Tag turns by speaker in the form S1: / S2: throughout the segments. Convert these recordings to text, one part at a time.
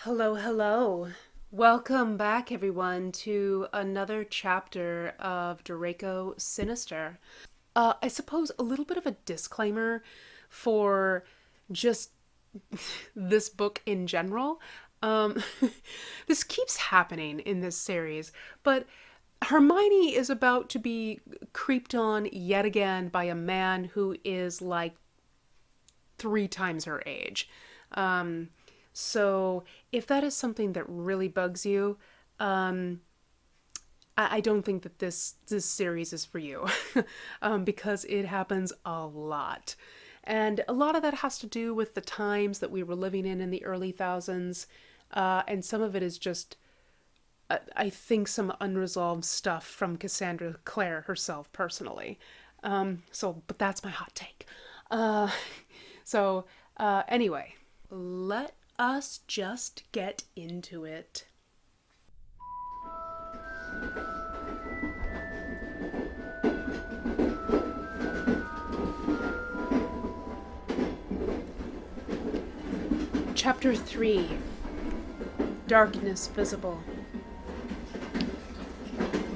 S1: Hello, hello. Welcome back, everyone, to another chapter of Draco Sinister. I suppose a little bit of a disclaimer for just this book in general. Um, this keeps happening in this series, but Hermione is about to be creeped on yet again by a man who is like 3 times her age. So if that is something that really bugs you, I don't think that this series is for you, because it happens a lot. And a lot of that has to do with the times that we were living in the early thousands, and some of it is just, I think, some unresolved stuff from Cassandra Clare herself personally. But that's my hot take. Anyway, let us just get into it. Chapter 3. Darkness Visible.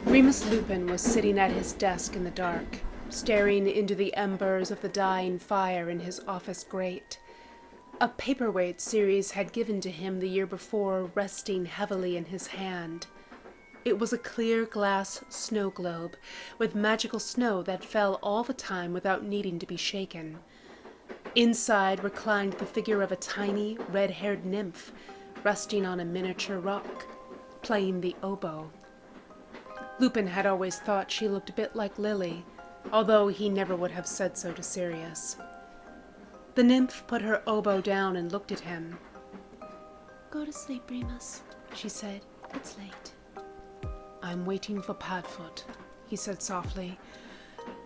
S1: Remus Lupin was sitting at his desk in the dark, staring into the embers of the dying fire in his office grate. A paperweight Sirius had given to him the year before, resting heavily in his hand. It was a clear glass snow globe, with magical snow that fell all the time without needing to be shaken. Inside reclined the figure of a tiny, red-haired nymph, resting on a miniature rock, playing the oboe. Lupin had always thought she looked a bit like Lily, although he never would have said so to Sirius. The nymph put her oboe down and looked at him.
S2: "Go to sleep, Remus," she said. "It's late."
S1: "I'm waiting for Padfoot," he said softly.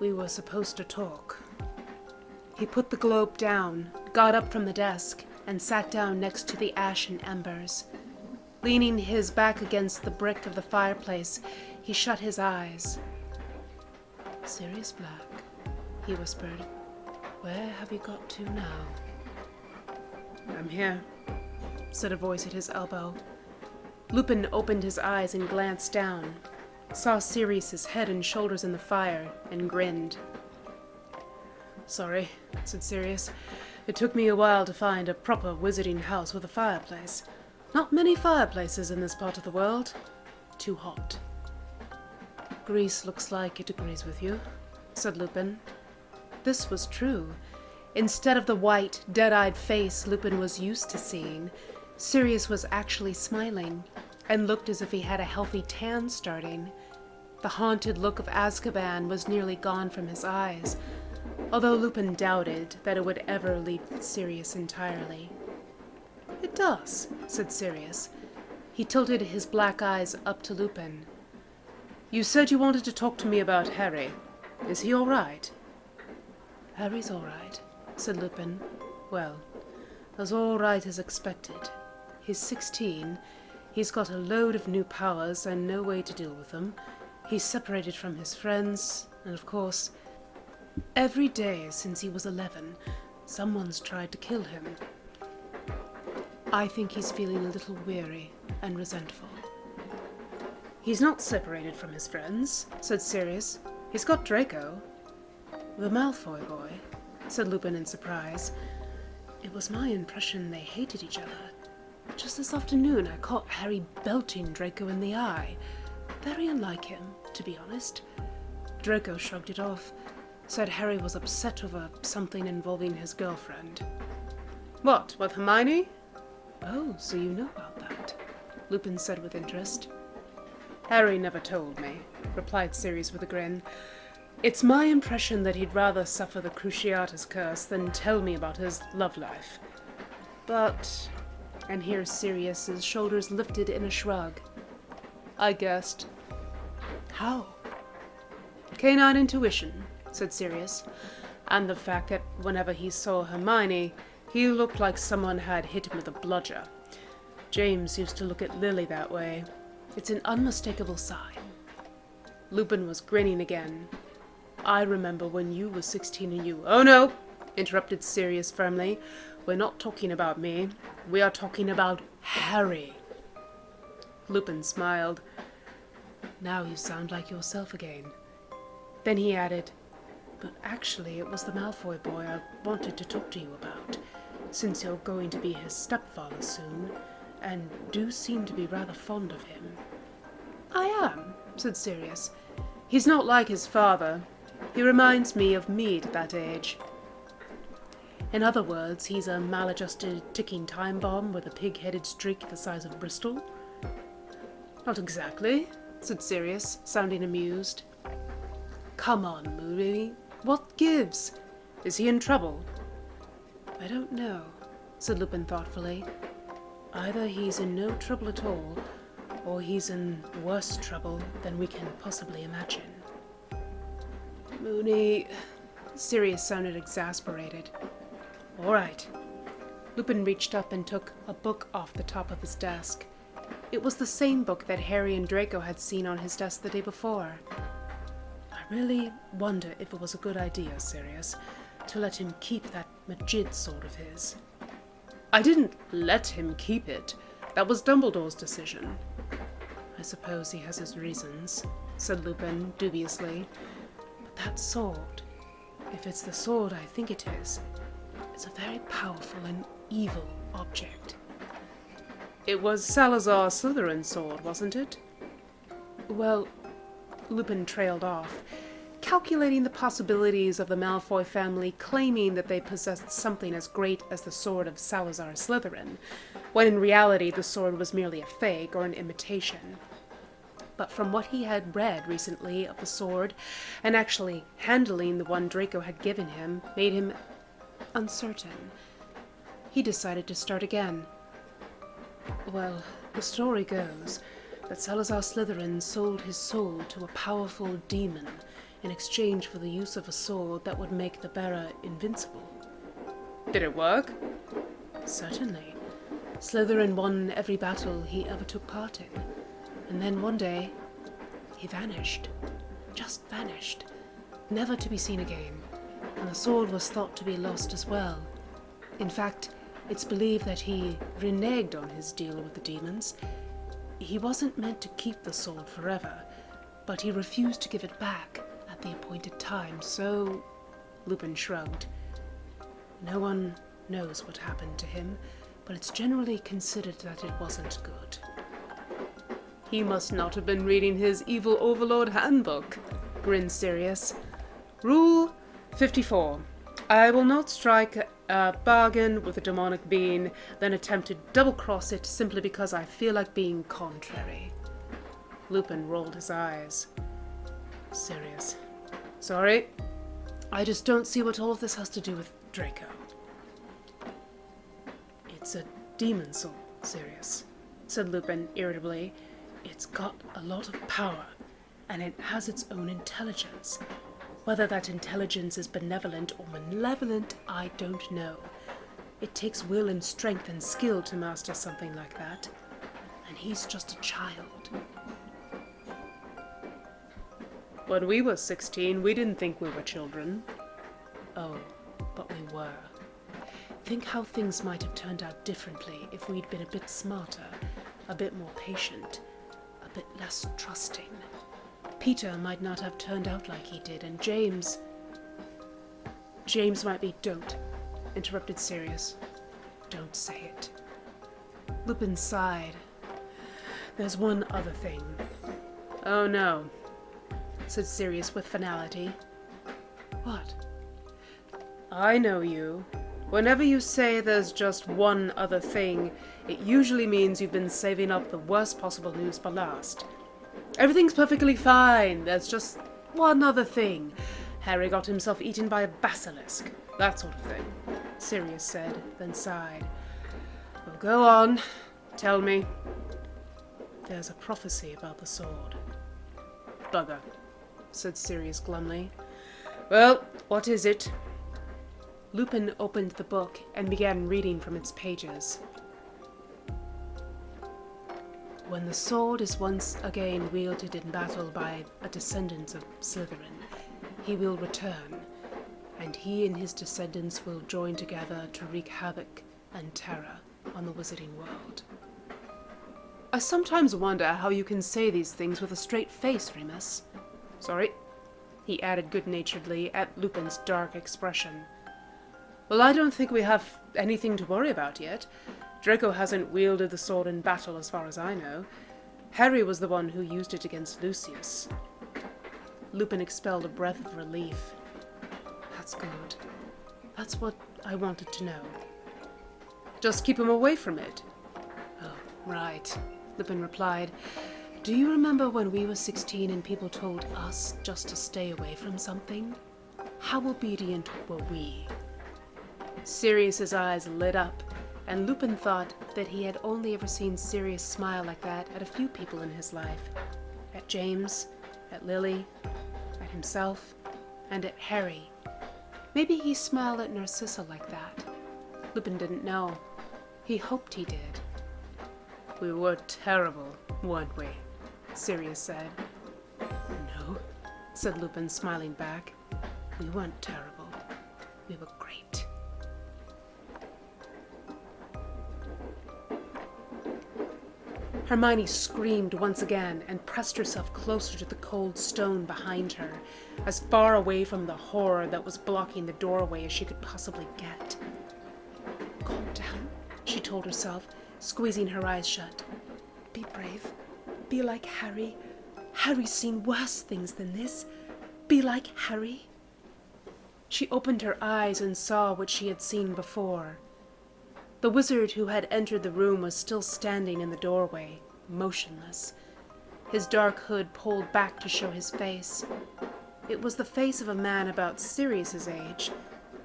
S1: "We were supposed to talk." He put the globe down, got up from the desk, and sat down next to the ashen embers. Leaning his back against the brick of the fireplace, he shut his eyes. "Sirius Black," he whispered. "Where have you got to now?" "I'm here," said a voice at his elbow. Lupin opened his eyes and glanced down, saw Sirius's head and shoulders in the fire, and grinned. "Sorry," said Sirius. "It took me a while to find a proper wizarding house with a fireplace. Not many fireplaces in this part of the world. Too hot." "Grease looks like it agrees with you," said Lupin. This was true. Instead of the white, dead-eyed face Lupin was used to seeing, Sirius was actually smiling, and looked as if he had a healthy tan starting. The haunted look of Azkaban was nearly gone from his eyes, although Lupin doubted that it would ever leave Sirius entirely. "It does," said Sirius. He tilted his black eyes up to Lupin. "You said you wanted to talk to me about Harry. Is he all right?" "Harry's all right," said Lupin. "Well, as all right as expected. He's 16. He's got a load of new powers and no way to deal with them. He's separated from his friends, and of course, every day since he was 11, someone's tried to kill him. I think he's feeling a little weary and resentful." "He's not separated from his friends," said Sirius. "He's got Draco." "The Malfoy boy," said Lupin in surprise. "It was my impression they hated each other. Just this afternoon I caught Harry belting Draco in the eye. Very unlike him, to be honest. Draco shrugged it off, said Harry was upset over something involving his girlfriend." "What, with Hermione?" "Oh, so you know about that," Lupin said with interest. "Harry never told me," replied Sirius with a grin. "It's my impression that he'd rather suffer the Cruciatus curse than tell me about his love life. But," and here Sirius's shoulders lifted in a shrug, "I guessed." "How?" "Canine intuition," said Sirius, "and the fact that whenever he saw Hermione, he looked like someone had hit him with a bludger. James used to look at Lily that way. It's an unmistakable sign." Lupin was grinning again. "I remember when you were 16 and you—" "Oh no," interrupted Sirius firmly. "We're not talking about me. We are talking about Harry. Lupin smiled. Now you sound like yourself again. Then he added, but actually it was the Malfoy boy I wanted to talk to you about, since you're going to be his stepfather soon, and do seem to be rather fond of him. I am, said Sirius. He's not like his father. He reminds me of Mead at that age. In other words, he's a maladjusted ticking time bomb with a pig-headed streak the size of Bristol. Not exactly, said Sirius, sounding amused. Come on, Moody. What gives? Is he in trouble? I don't know, said Lupin thoughtfully. Either he's in no trouble at all, or he's in worse trouble than we can possibly imagine. Mooney... Sirius sounded exasperated. All right. Lupin reached up and took a book off the top of his desk. It was the same book that Harry and Draco had seen on his desk the day before. I really wonder if it was a good idea, Sirius, to let him keep that Majid sword of his. I didn't let him keep it. That was Dumbledore's decision. I suppose he has his reasons, said Lupin dubiously. But that sword, if it's the sword I think it is, it's a very powerful and evil object. It was Salazar Slytherin's sword, wasn't it? Well, Lupin trailed off, calculating the possibilities of the Malfoy family claiming that they possessed something as great as the sword of Salazar Slytherin, when in reality the sword was merely a fake or an imitation. But from what he had read recently of the sword, and actually handling the one Draco had given him, made him uncertain. He decided to start again. Well, the story goes that Salazar Slytherin sold his soul to a powerful demon in exchange for the use of a sword that would make the bearer invincible. Did it work? Certainly. Slytherin won every battle he ever took part in. And then one day, he vanished. Just vanished. Never to be seen again. And the sword was thought to be lost as well. In fact, it's believed that he reneged on his deal with the demons. He wasn't meant to keep the sword forever, but he refused to give it back at the appointed time, so... Lupin shrugged. No one knows what happened to him, but it's generally considered that it wasn't good. He must not have been reading his evil overlord handbook, grinned Sirius. Rule 54. I will not strike a bargain with a demonic being, then attempt to double-cross it simply because I feel like being contrary. Lupin rolled his eyes. Sirius. Sorry. I just don't see what all of this has to do with Draco. It's a demon sword, Sirius, said Lupin irritably. It's got a lot of power, and it has its own intelligence. Whether that intelligence is benevolent or malevolent, I don't know. It takes will and strength and skill to master something like that. And he's just a child. When we were 16, we didn't think we were children. Oh, but we were. Think how things might have turned out differently if we'd been a bit smarter, a bit more patient, a bit less trusting. Peter might not have turned out like he did, and James might be... Don't, interrupted Sirius. Don't say it. Lupin sighed. There's one other thing. Oh no, said Sirius with finality. What? I know you. Whenever you say there's just one other thing, it usually means you've been saving up the worst possible news for last. Everything's perfectly fine. There's just one other thing. Harry got himself eaten by a basilisk. That sort of thing, Sirius said, then sighed. Well, go on. Tell me. There's a prophecy about the sword. Bugger, said Sirius glumly. Well, what is it? Lupin opened the book and began reading from its pages. When the sword is once again wielded in battle by a descendant of Slytherin, he will return, and he and his descendants will join together to wreak havoc and terror on the wizarding world. I sometimes wonder how you can say these things with a straight face, Remus. Sorry, he added good-naturedly at Lupin's dark expression. Well, I don't think we have anything to worry about yet. Draco hasn't wielded the sword in battle as far as I know. Harry was the one who used it against Lucius. Lupin expelled a breath of relief. That's good. That's what I wanted to know. Just keep him away from it. Oh, right, Lupin replied. Do you remember when we were 16 and people told us just to stay away from something? How obedient were we? Sirius's eyes lit up, and Lupin thought that he had only ever seen Sirius smile like that at a few people in his life. At James, at Lily, at himself, and at Harry. Maybe he smiled at Narcissa like that. Lupin didn't know. He hoped he did. We were terrible, weren't we? Sirius said. No, said Lupin, smiling back. We weren't terrible. We were great. Hermione screamed once again and pressed herself closer to the cold stone behind her, as far away from the horror that was blocking the doorway as she could possibly get. Calm down, she told herself, squeezing her eyes shut. Be brave. Be like Harry. Harry's seen worse things than this. Be like Harry. She opened her eyes and saw what she had seen before. The wizard who had entered the room was still standing in the doorway, motionless, his dark hood pulled back to show his face. It was the face of a man about Sirius's age,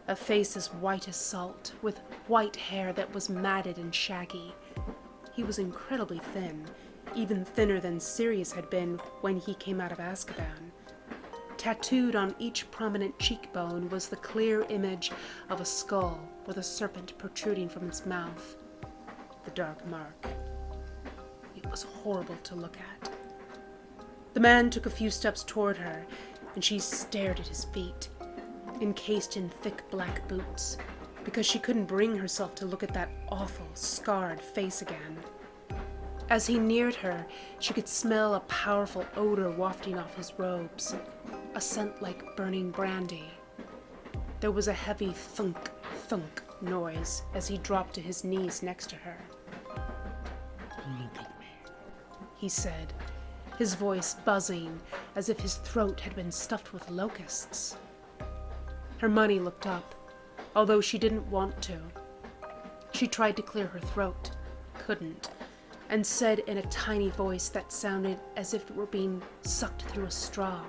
S1: a face as white as salt, with white hair that was matted and shaggy. He was incredibly thin, even thinner than Sirius had been when he came out of Azkaban. Tattooed on each prominent cheekbone was the clear image of a skull with a serpent protruding from its mouth. The dark mark. It was horrible to look at. The man took a few steps toward her, and she stared at his feet, encased in thick black boots, because she couldn't bring herself to look at that awful, scarred face again. As he neared her, she could smell a powerful odor wafting off his robes, a scent like burning brandy. There was a heavy thunk, thunk noise as he dropped to his knees next to her.
S3: Look at me,
S1: he said, his voice buzzing as if his throat had been stuffed with locusts. Hermione looked up, although she didn't want to. She tried to clear her throat, couldn't, and said in a tiny voice that sounded as if it were being sucked through a straw.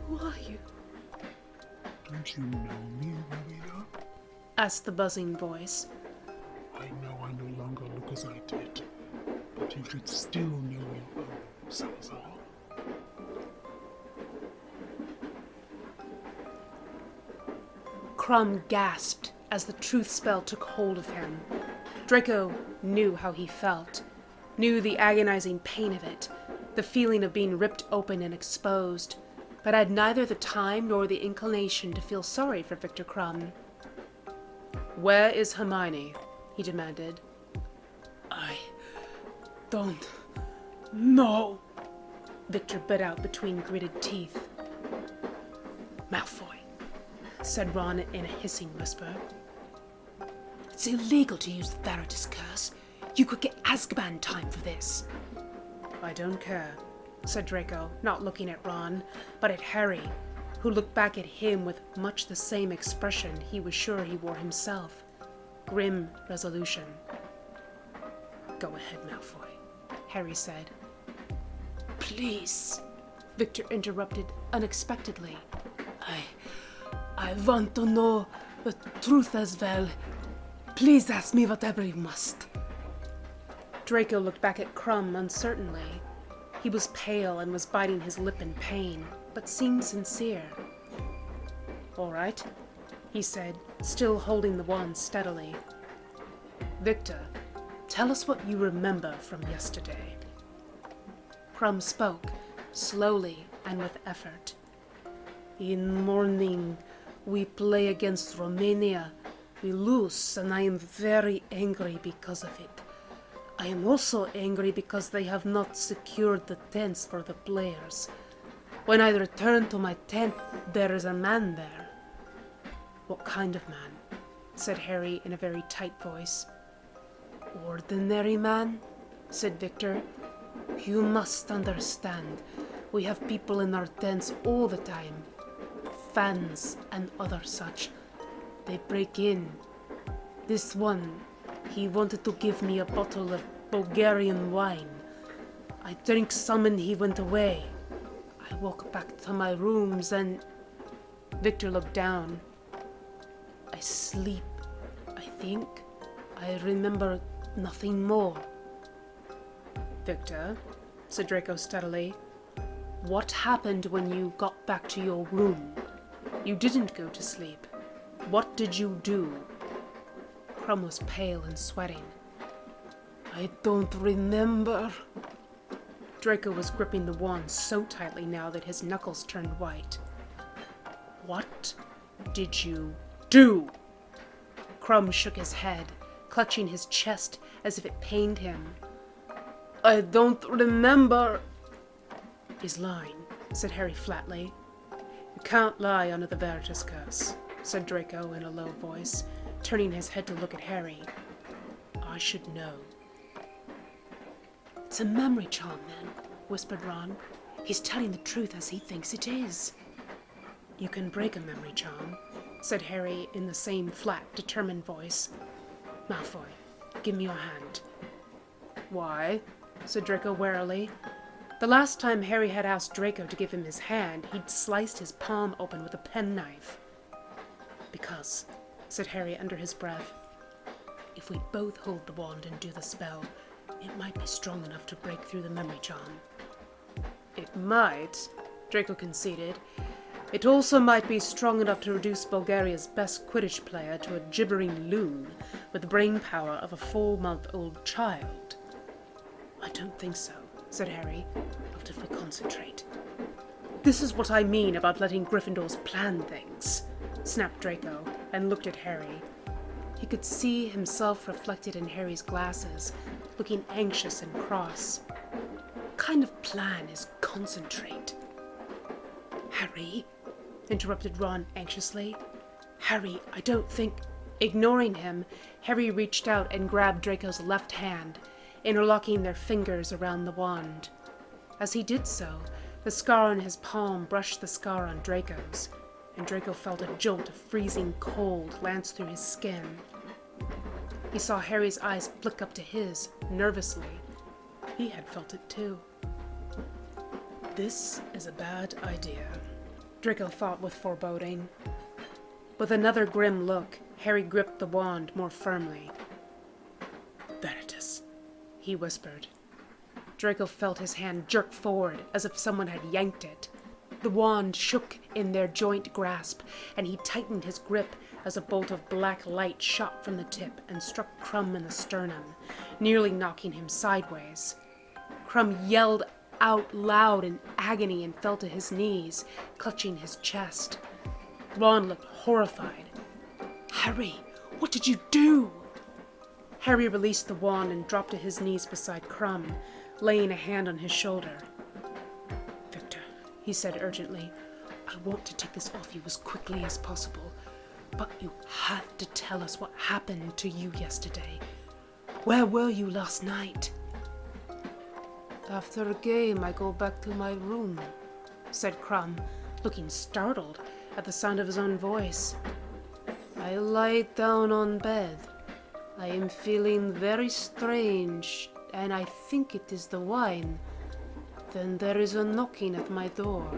S1: Who are you?
S3: Don't you know me, Rowena?
S1: Asked the buzzing voice.
S3: I know I no longer look as I did, but you should still know your own, Salazar.
S1: Krum gasped as the truth spell took hold of him. Draco knew how he felt, knew the agonizing pain of it, the feeling of being ripped open and exposed, but had neither the time nor the inclination to feel sorry for Victor Krum. Where is Hermione? He demanded.
S3: I don't know,
S1: Victor bit out between gritted teeth. Malfoy, said Ron in a hissing whisper. It's illegal to use the Veritas curse. You could get Azkaban time for this. I don't care, said Draco, not looking at Ron, but at Harry, who looked back at him with much the same expression he was sure he wore himself. Grim resolution. Go ahead, Malfoy, Harry said. Please, Victor interrupted unexpectedly. I want to know the truth as well. Please ask me whatever you must. Draco looked back at Krum uncertainly. He was pale and was biting his lip in pain, but seemed sincere. All right, he said, still holding the wand steadily. Victor, tell us what you remember from yesterday. Krum spoke, slowly and with effort. In morning, we play against Romania, We lose, and I am very angry because of it. I am also angry because they have not secured the tents for the players. When I return to my tent, there is a man there. What kind of man? Said Harry in a very tight voice. Ordinary man, said Victor. You must understand, we have people in our tents all the time. Fans and other such. They break in. This one, he wanted to give me a bottle of Bulgarian wine. I drank some and he went away. I walk back to my rooms and... Victor looked down. I sleep, I think. I remember nothing more. Victor, said Draco steadily, what happened when you got back to your room? You didn't go to sleep. What did you do? Krum was pale and sweating. I don't remember. Draco was gripping the wand so tightly now that his knuckles turned white. What did you do? Krum shook his head, clutching his chest as if it pained him. I don't remember. He's lying, said Harry flatly. You can't lie under the Veritas curse, said Draco in a low voice, turning his head to look at Harry. I should know. It's a memory charm, then, whispered Ron. He's telling the truth as he thinks it is. You can break a memory charm, said Harry in the same flat, determined voice. Malfoy, give me your hand. Why? Said Draco warily. The last time Harry had asked Draco to give him his hand, he'd sliced his palm open with a penknife. Because, said Harry under his breath, if we both hold the wand and do the spell, it might be strong enough to break through the memory charm. It might, Draco conceded. It also might be strong enough to reduce Bulgaria's best Quidditch player to a gibbering loon with the brain power of a 4-month-old child. I don't think so, said Harry, not if we concentrate. This is what I mean about letting Gryffindors plan things, snapped Draco, and looked at Harry. He could see himself reflected in Harry's glasses, looking anxious and cross. What kind of plan is concentrate? Harry, interrupted Ron anxiously. Harry, I don't think... Ignoring him, Harry reached out and grabbed Draco's left hand, interlocking their fingers around the wand. As he did so, the scar on his palm brushed the scar on Draco's, and Draco felt a jolt of freezing cold lance through his skin. He saw Harry's eyes flick up to his, nervously. He had felt it too. This is a bad idea, Draco thought with foreboding. With another grim look, Harry gripped the wand more firmly. Veritas, he whispered. Draco felt his hand jerk forward as if someone had yanked it. The wand shook in their joint grasp, and he tightened his grip as a bolt of black light shot from the tip and struck Krum in the sternum, nearly knocking him sideways. Krum yelled out loud in agony and fell to his knees, clutching his chest. Ron looked horrified. Harry, what did you do? Harry released the wand and dropped to his knees beside Krum, laying a hand on his shoulder. Victor, he said urgently, I want to take this off you as quickly as possible, but you have to tell us what happened to you yesterday. Where were you last night? After a game, I go back to my room, said Krum, looking startled at the sound of his own voice. I lie down on bed. I am feeling very strange, and I think it is the wine. Then there is a knocking at my door.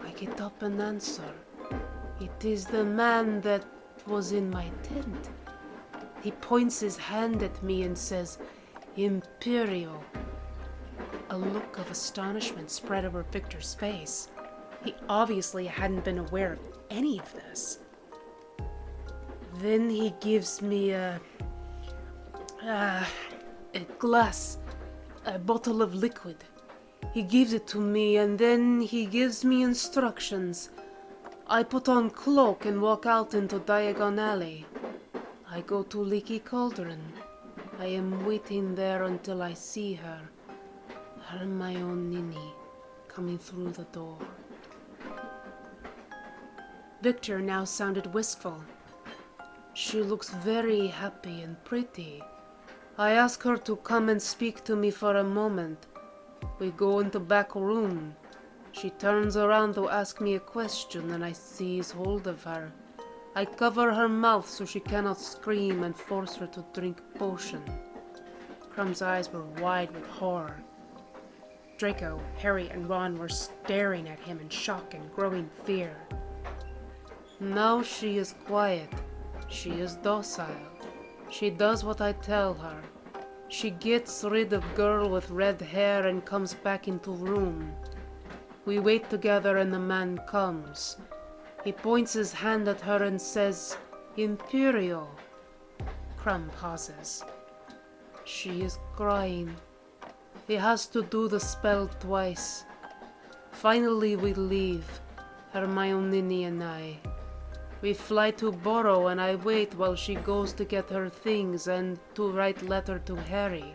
S1: I get up and answer. It is the man that was in my tent. He points his hand at me and says, Imperio. A look of astonishment spread over Victor's face. He obviously hadn't been aware of any of this. Then he gives me a glass, a bottle of liquid. He gives it to me, and then he gives me instructions. I put on cloak and walk out into Diagon Alley. I go to Leaky Cauldron. I am waiting there until I see her. Hermione coming through the door. Victor now sounded wistful. She looks very happy and pretty. I ask her to come and speak to me for a moment. We go into back room. She turns around to ask me a question and I seize hold of her. I cover her mouth so she cannot scream and force her to drink potion. Krum's eyes were wide with horror. Draco, Harry, and Ron were staring at him in shock and growing fear. Now she is quiet. She is docile. She does what I tell her. She gets rid of girl with red hair and comes back into room. We wait together and the man comes. He points his hand at her and says, Imperial. Krum pauses. She is crying. He has to do the spell twice. Finally we leave, Hermione and I. We fly to Burrow and I wait while she goes to get her things and to write letter to Harry.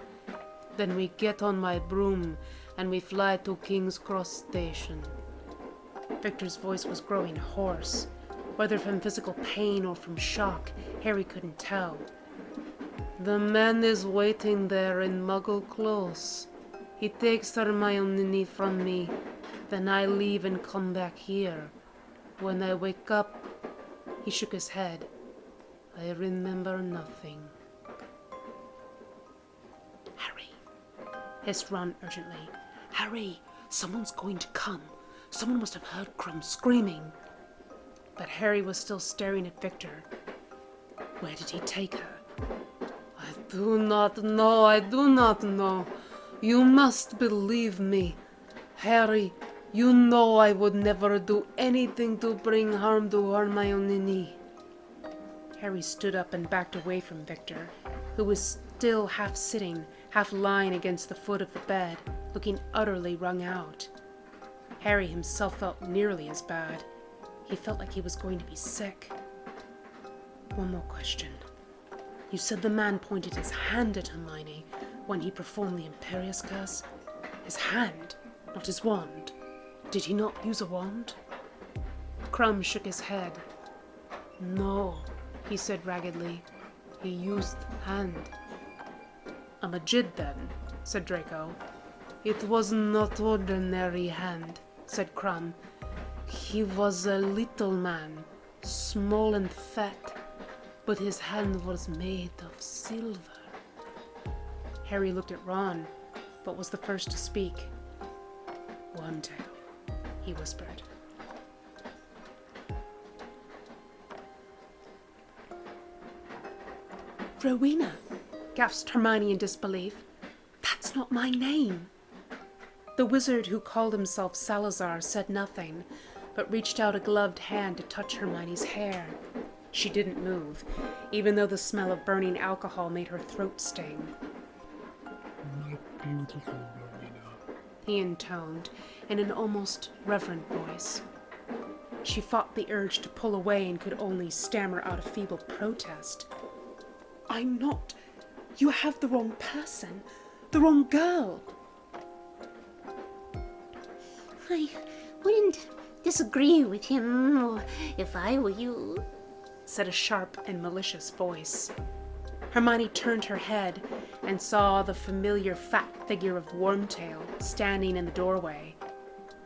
S1: Then we get on my broom and we fly to King's Cross Station. Victor's voice was growing hoarse. Whether from physical pain or from shock, Harry couldn't tell. The man is waiting there in Muggle clothes. He takes Hermione from me. Then I leave and come back here. When I wake up, he shook his head. I remember nothing. Harry, hissed Ron urgently. Harry, someone's going to come. Someone must have heard Krum screaming. But Harry was still staring at Victor. Where did he take her? I do not know. You must believe me. Harry, you know I would never do anything to bring harm to Hermione. Harry stood up and backed away from Victor, who was still half sitting, half lying against the foot of the bed, looking utterly wrung out. Harry himself felt nearly as bad. He felt like he was going to be sick. One more question. You said the man pointed his hand at Hermione when he performed the Imperious Curse? His hand, not his wand. Did he not use a wand? Krum shook his head. No, he said raggedly. He used hand. A Majid then, said Draco. It was not ordinary hand, said Krum. He was a little man, small and fat, but his hand was made of silver. Harry looked at Ron, but was the first to speak. Wormtail, he whispered. Rowena, gasped Hermione in disbelief. That's not my name. The wizard who called himself Salazar said nothing, but reached out a gloved hand to touch Hermione's hair. She didn't move, even though the smell of burning alcohol made her throat sting.
S3: My beautiful Rowena,
S1: he intoned in an almost reverent voice. She fought the urge to pull away and could only stammer out a feeble protest. I'm not. You have the wrong person. The wrong girl.
S2: I wouldn't disagree with him if I were you,
S1: said a sharp and malicious voice. Hermione turned her head and saw the familiar fat figure of Wormtail standing in the doorway.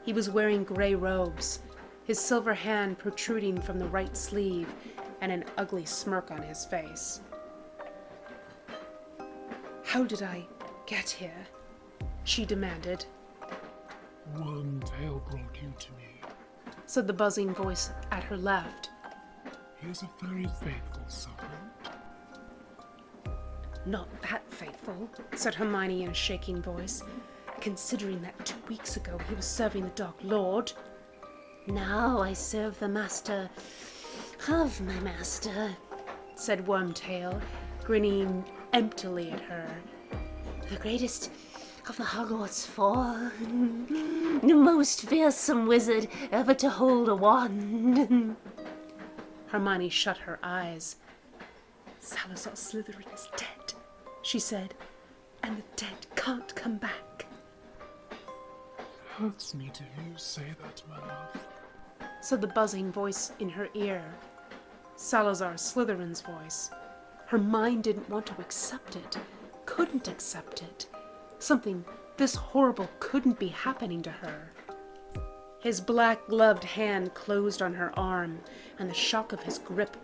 S1: He was wearing gray robes, his silver hand protruding from the right sleeve, and an ugly smirk on his face. How did I get here? She demanded.
S3: Wormtail brought you to me,
S1: said the buzzing voice at her left.
S3: He is a very faithful servant.
S1: Not that faithful, said Hermione in a shaking voice, considering that 2 weeks ago he was serving the Dark Lord.
S2: Now I serve the master of my master,
S1: said Wormtail, grinning emptily at her.
S2: The greatest of the Hogwarts Four, the most fearsome wizard ever to hold a wand.
S1: Hermione shut her eyes. Salazar Slytherin is dead, she said, and the dead can't come back.
S3: Hurts me to hear you say that, my love,
S1: said the buzzing voice in her ear. Salazar Slytherin's voice. Her mind didn't want to accept it, couldn't accept it. Something this horrible couldn't be happening to her. His black-gloved hand closed on her arm, and the shock of his grip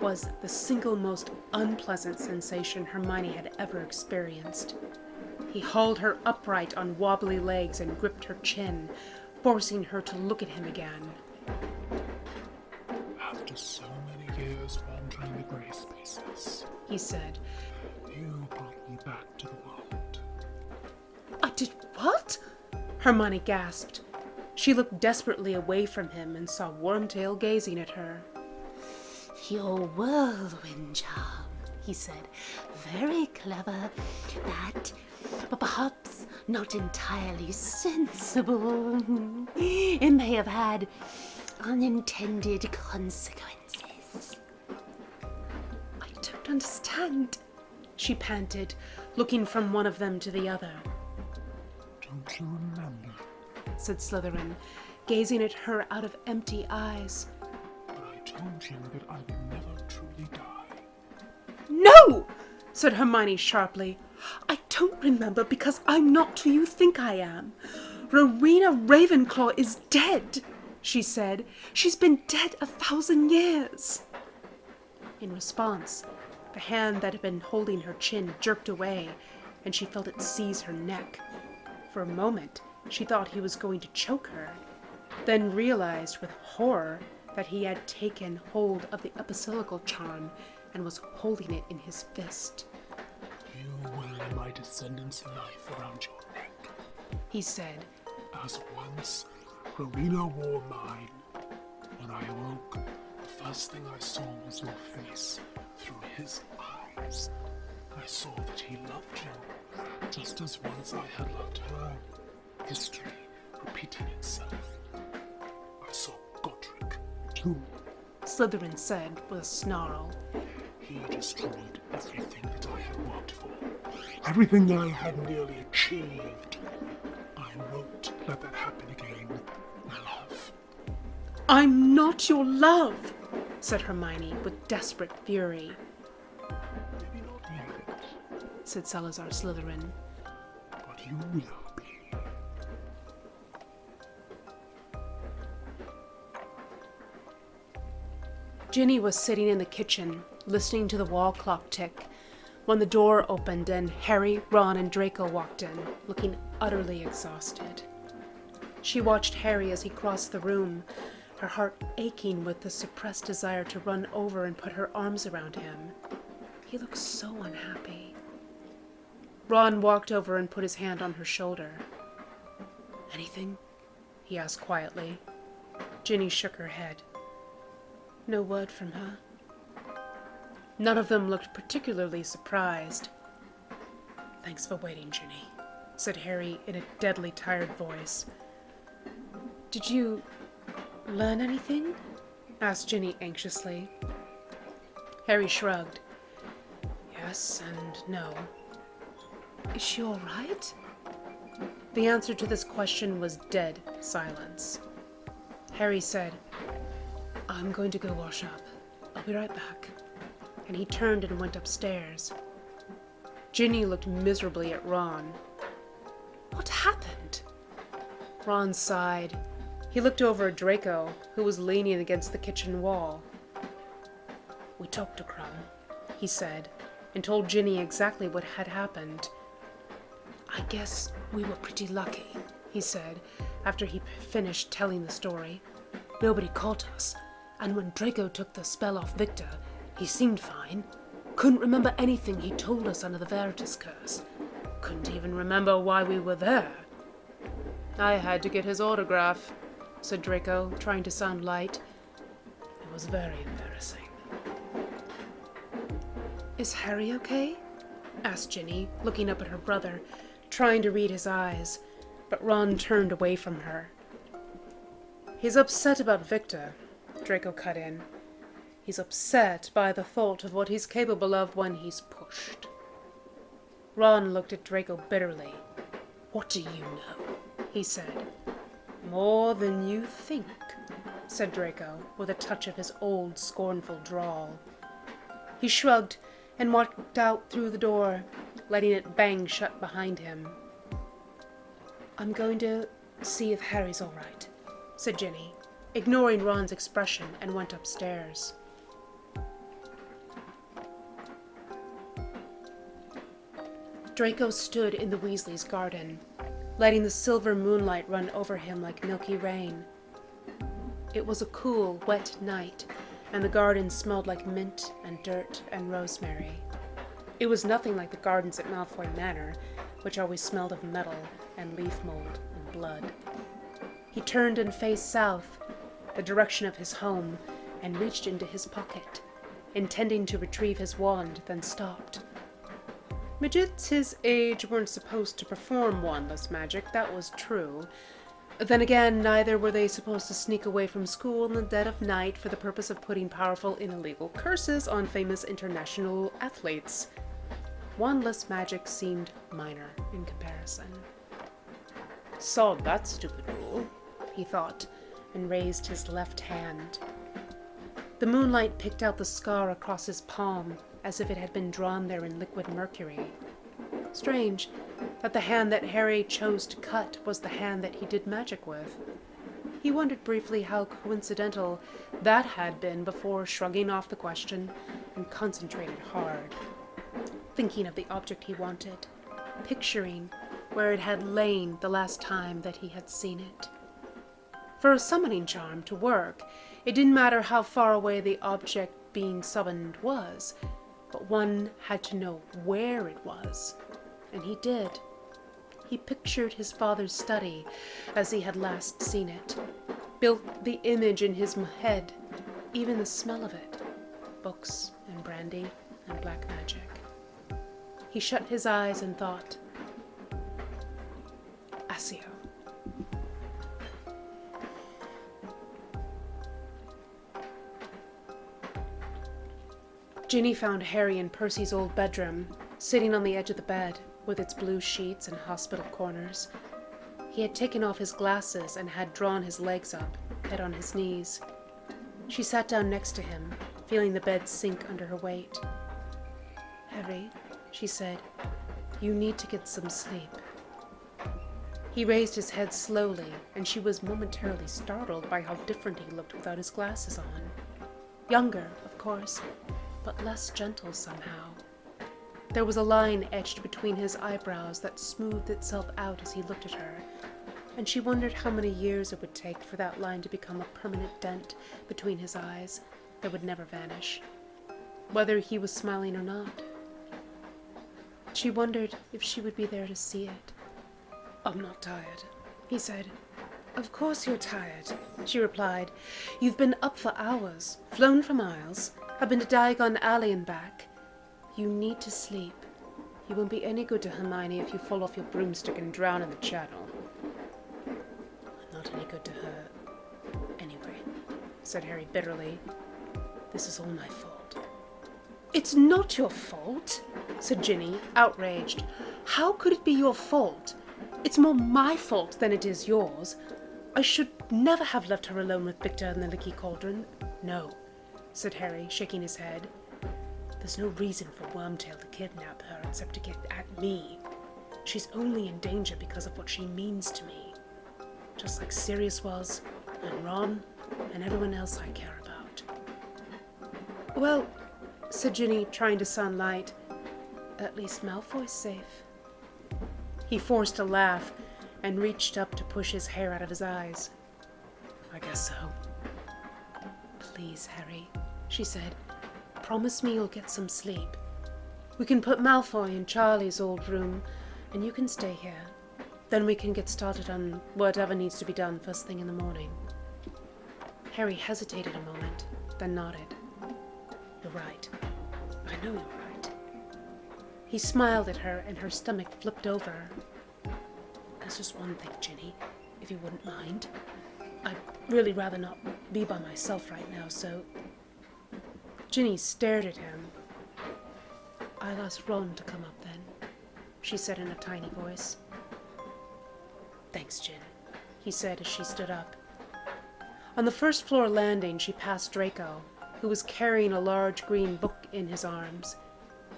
S1: was the single most unpleasant sensation Hermione had ever experienced. He hauled her upright on wobbly legs and gripped her chin, forcing her to look at him again.
S3: after so many years wandering the grey spaces,
S1: he said,
S3: you brought me back to the world.
S1: I did what? Hermione gasped. She looked desperately away from him and saw Wormtail gazing at her.
S2: Your whirlwind charm, he said. Very clever, that, but perhaps not entirely sensible. It may have had unintended consequences.
S1: I don't understand, she panted, looking from one of them to the other.
S3: Don't you remember?
S1: Said Slytherin, gazing at her out of empty eyes.
S3: But I told you that I would never truly die.
S1: No! Said Hermione sharply. I don't remember because I'm not who you think I am. Rowena Ravenclaw is dead, she said. She's been dead 1,000 years. In response, the hand that had been holding her chin jerked away, and she felt it seize her neck. For a moment, she thought he was going to choke her, then realized with horror that he had taken hold of the epicelical charm and was holding it in his fist.
S3: You wear my descendants' life around your neck,
S1: He said.
S3: as once Rowena wore mine. When I awoke, the first thing I saw was your face through his eyes. I saw that he loved you, just as once I had loved her. History repeating itself. I saw Godric, too.
S1: Slytherin said with a snarl.
S3: He destroyed everything that I had worked for. Everything that I had nearly achieved. I won't let that happen again, my love.
S1: I'm not your love, said Hermione with desperate fury,
S3: Maybe not yet,
S1: said Salazar Slytherin.
S3: but you will be.
S1: Ginny was sitting in the kitchen, listening to the wall clock tick, when the door opened and Harry, Ron, and Draco walked in, looking utterly exhausted. She watched Harry as he crossed the room, her heart aching with the suppressed desire to run over and put her arms around him. He looked so unhappy. Ron walked over and put his hand on her shoulder. Anything? He asked quietly. Ginny shook her head. No word from her. None of them looked particularly surprised. Thanks for waiting, Ginny, said Harry in a deadly tired voice. Did you learn anything? Asked Ginny anxiously. Harry shrugged. Yes and no. Is she all right? The answer to this question was dead silence. Harry said, I'm going to go wash up. I'll be right back. And he turned and went upstairs. Ginny looked miserably at Ron. What happened? Ron sighed. He looked over at Draco, who was leaning against the kitchen wall. We talked to Krum, he said, and told Ginny exactly what had happened. I guess we were pretty lucky, he said, after he finished telling the story. Nobody caught us, and when Draco took the spell off Victor, he seemed fine. Couldn't remember anything he told us under the Veritas curse. Couldn't even remember why we were there. I had to get his autograph, said Draco, trying to sound light. It was very embarrassing. Is Harry okay? Asked Ginny, looking up at her brother, trying to read his eyes, but Ron turned away from her. He's upset about Victor, Draco cut in. He's upset by the thought of what he's capable of when he's pushed. Ron looked at Draco bitterly. "What do you know?" he said. "More than you think," said Draco, with a touch of his old scornful drawl. He shrugged and walked out through the door, letting it bang shut behind him. "I'm going to see if Harry's all right," said Ginny, ignoring Ron's expression, and went upstairs. Draco stood in the Weasleys' garden, letting the silver moonlight run over him like milky rain. It was a cool, wet night, and the garden smelled like mint and dirt and rosemary. It was nothing like the gardens at Malfoy Manor, which always smelled of metal and leaf mold and blood. He turned and faced south, the direction of his home, and reached into his pocket, intending to retrieve his wand, then stopped. Midgets his age weren't supposed to perform wandless magic, that was true. Then again, neither were they supposed to sneak away from school in the dead of night for the purpose of putting powerful and illegal curses on famous international athletes. Wandless magic seemed minor in comparison. "Sod that stupid rule," he thought, and raised his left hand. The moonlight picked out the scar across his palm, as if it had been drawn there in liquid mercury. Strange that the hand that Harry chose to cut was the hand that he did magic with. He wondered briefly how coincidental that had been before shrugging off the question and concentrated hard, thinking of the object he wanted, picturing where it had lain the last time that he had seen it. For a summoning charm to work, it didn't matter how far away the object being summoned was, but one had to know where it was, and he did. He pictured his father's study as he had last seen it, built the image in his head, even the smell of it, books and brandy and black magic. He shut his eyes and thought, Accio. Ginny found Harry in Percy's old bedroom, sitting on the edge of the bed, with its blue sheets and hospital corners. He had taken off his glasses and had drawn his legs up, head on his knees. She sat down next to him, feeling the bed sink under her weight. "Harry," she said, "you need to get some sleep." He raised his head slowly, and she was momentarily startled by how different he looked without his glasses on. Younger, of course, but less gentle somehow. There was a line etched between his eyebrows that smoothed itself out as he looked at her, and she wondered how many years it would take for that line to become a permanent dent between his eyes that would never vanish, whether he was smiling or not. She wondered if she would be there to see it. "I'm not tired," he said. "Of course you're tired," she replied. "You've been up for hours, flown for miles, have been to Diagon Alley and back. You need to sleep. You won't be any good to Hermione if you fall off your broomstick and drown in the channel." "I'm not any good to her anyway," said Harry bitterly. "This is all my fault." "It's not your fault," said Ginny, outraged. "How could it be your fault? It's more my fault than it is yours. I should never have left her alone with Victor in the Licky Cauldron." "No," said Harry, shaking his head. "There's no reason for Wormtail to kidnap her except to get at me. She's only in danger because of what she means to me. Just like Sirius was, and Ron, and everyone else I care about." "Well," said Ginny, trying to sound light, "at least Malfoy's safe." He forced a laugh and reached up to push his hair out of his eyes. "I guess so." "Please, Harry," she said. "Promise me you'll get some sleep. We can put Malfoy in Charlie's old room, and you can stay here. Then we can get started on whatever needs to be done first thing in the morning." Harry hesitated a moment, then nodded. "You're right. I know you're right." He smiled at her, and her stomach flipped over. "There's just one thing, Ginny, if you wouldn't mind. I'd really rather not be by myself right now, so Ginny stared at him. "I'll ask Ron to come up then," she said in a tiny voice. "Thanks, Gin," he said as she stood up. On the first floor landing, she passed Draco, who was carrying a large green book in his arms.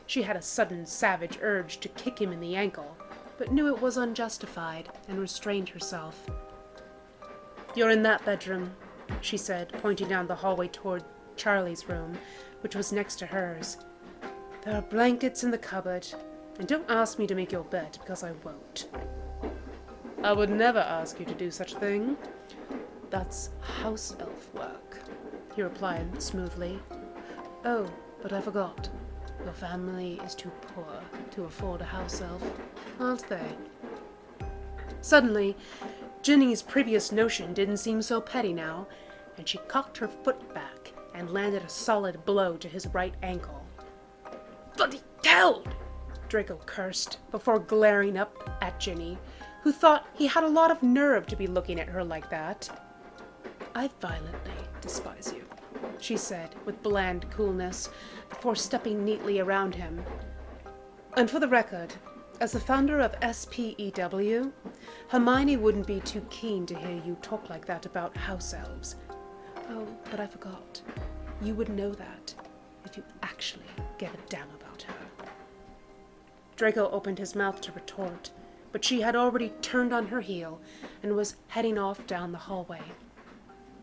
S1: She had a sudden savage urge to kick him in the ankle, but knew it was unjustified and restrained herself. "You're in that bedroom," she said, pointing down the hallway toward Charlie's room, which was next to hers. "There are blankets in the cupboard, and don't ask me to make your bed, because I won't." "I would never ask you to do such a thing. That's house elf work," he replied smoothly. "Oh, but I forgot. Your family is too poor to afford a house elf, aren't they?" Suddenly, Ginny's previous notion didn't seem so petty now, and she cocked her foot back and landed a solid blow to his right ankle. "Bloody hell!" Draco cursed, before glaring up at Ginny, who thought he had a lot of nerve to be looking at her like that. "I violently despise you," she said with bland coolness, before stepping neatly around him. "And for the record, as the founder of SPEW, Hermione wouldn't be too keen to hear you talk like that about house elves. Oh, but I forgot. You would know that if you actually gave a damn about her." Draco opened his mouth to retort, but she had already turned on her heel and was heading off down the hallway.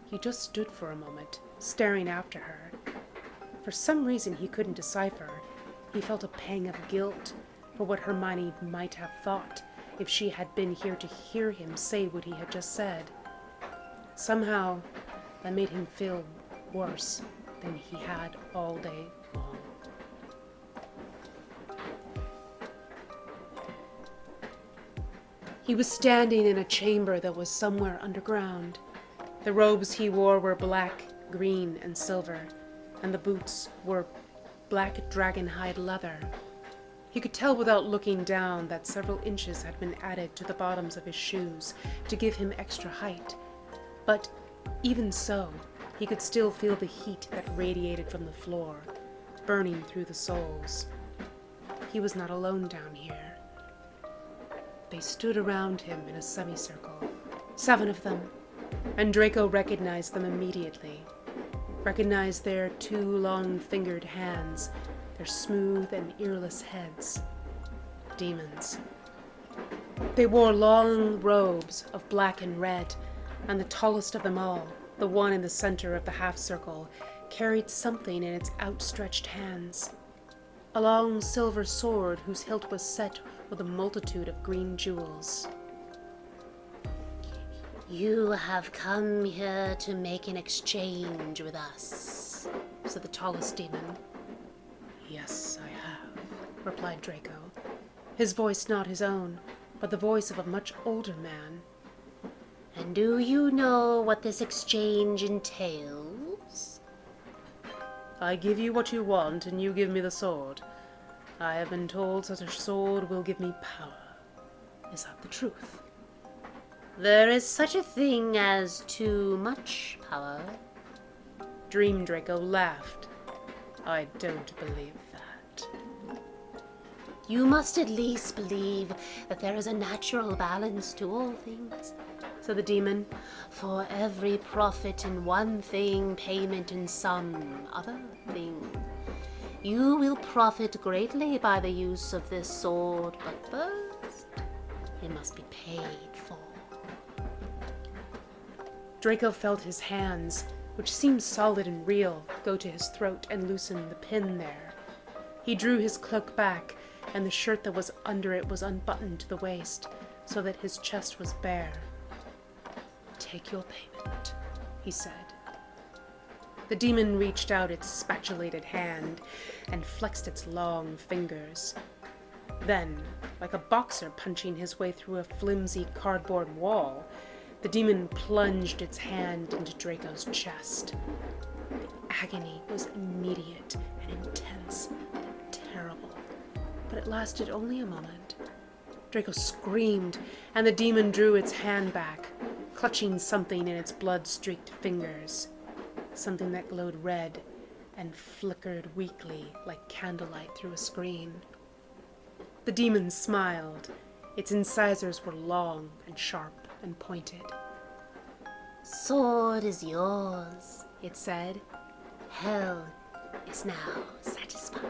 S1: He just stood for a moment, staring after her. For some reason he couldn't decipher, he felt a pang of guilt for what Hermione might have thought if she had been here to hear him say what he had just said. Somehow, that made him feel worse than he had all day long. He was standing in a chamber that was somewhere underground. The robes he wore were black, green, and silver, and the boots were black dragon-hide leather. He could tell without looking down that several inches had been added to the bottoms of his shoes to give him extra height. But even so, he could still feel the heat that radiated from the floor, burning through the soles. He was not alone down here. They stood around him in a semicircle, 7 of them, and Draco recognized them immediately. Recognized their 2 long-fingered hands, their smooth and earless heads. Demons. They wore long robes of black and red, and the tallest of them all, the one in the center of the half-circle, carried something in its outstretched hands. A long silver sword whose hilt was set with a multitude of green jewels.
S2: "You have come here to make an exchange with us,"
S1: said the tallest demon. "Yes, I have," replied Draco, his voice not his own, but the voice of a much older man.
S2: "And do you know what this exchange entails?"
S1: "I give you what you want, and you give me the sword. I have been told such a sword will give me power. Is that the truth?"
S2: "There is such a thing as too much power."
S1: Dream Draco laughed. "I don't believe that."
S2: "You must at least believe that there is a natural balance to all things,"
S1: said the demon.
S2: "For every profit in one thing, payment in some other thing. You will profit greatly by the use of this sword, but first, it must be paid for."
S1: Draco felt his hands, which seemed solid and real, go to his throat and loosen the pin there. He drew his cloak back, and the shirt that was under it was unbuttoned to the waist, so that his chest was bare. "Take your payment," he said. The demon reached out its spatulated hand and flexed its long fingers. Then, like a boxer punching his way through a flimsy cardboard wall, the demon plunged its hand into Draco's chest. The agony was immediate and intense and terrible, but it lasted only a moment. Draco screamed, and the demon drew its hand back, clutching something in its blood-streaked fingers. Something that glowed red and flickered weakly like candlelight through a screen. The demon smiled. Its incisors were long and sharp and pointed.
S2: "Sword is yours," it said. "Hell is now satisfied."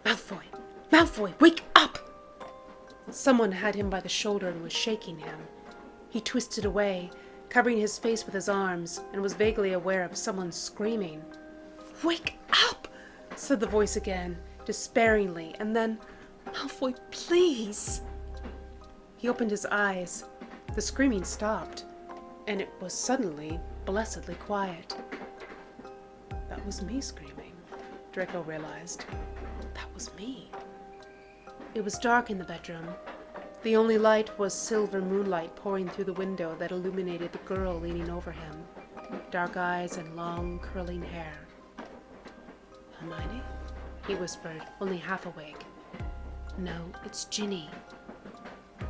S1: Malfoy! Malfoy, wake up! Someone had him by the shoulder and was shaking him. He twisted away, covering his face with his arms, and was vaguely aware of someone screaming. "Wake up!" said the voice again, despairingly, and then, "Malfoy, please!" He opened his eyes. The screaming stopped, and it was suddenly blessedly quiet. That was me screaming, Draco realized. That was me. It was dark in the bedroom. The only light was silver moonlight pouring through the window that illuminated the girl leaning over him, dark eyes and long, curling hair. "Hermione?" he whispered, only half awake. "No, it's Ginny."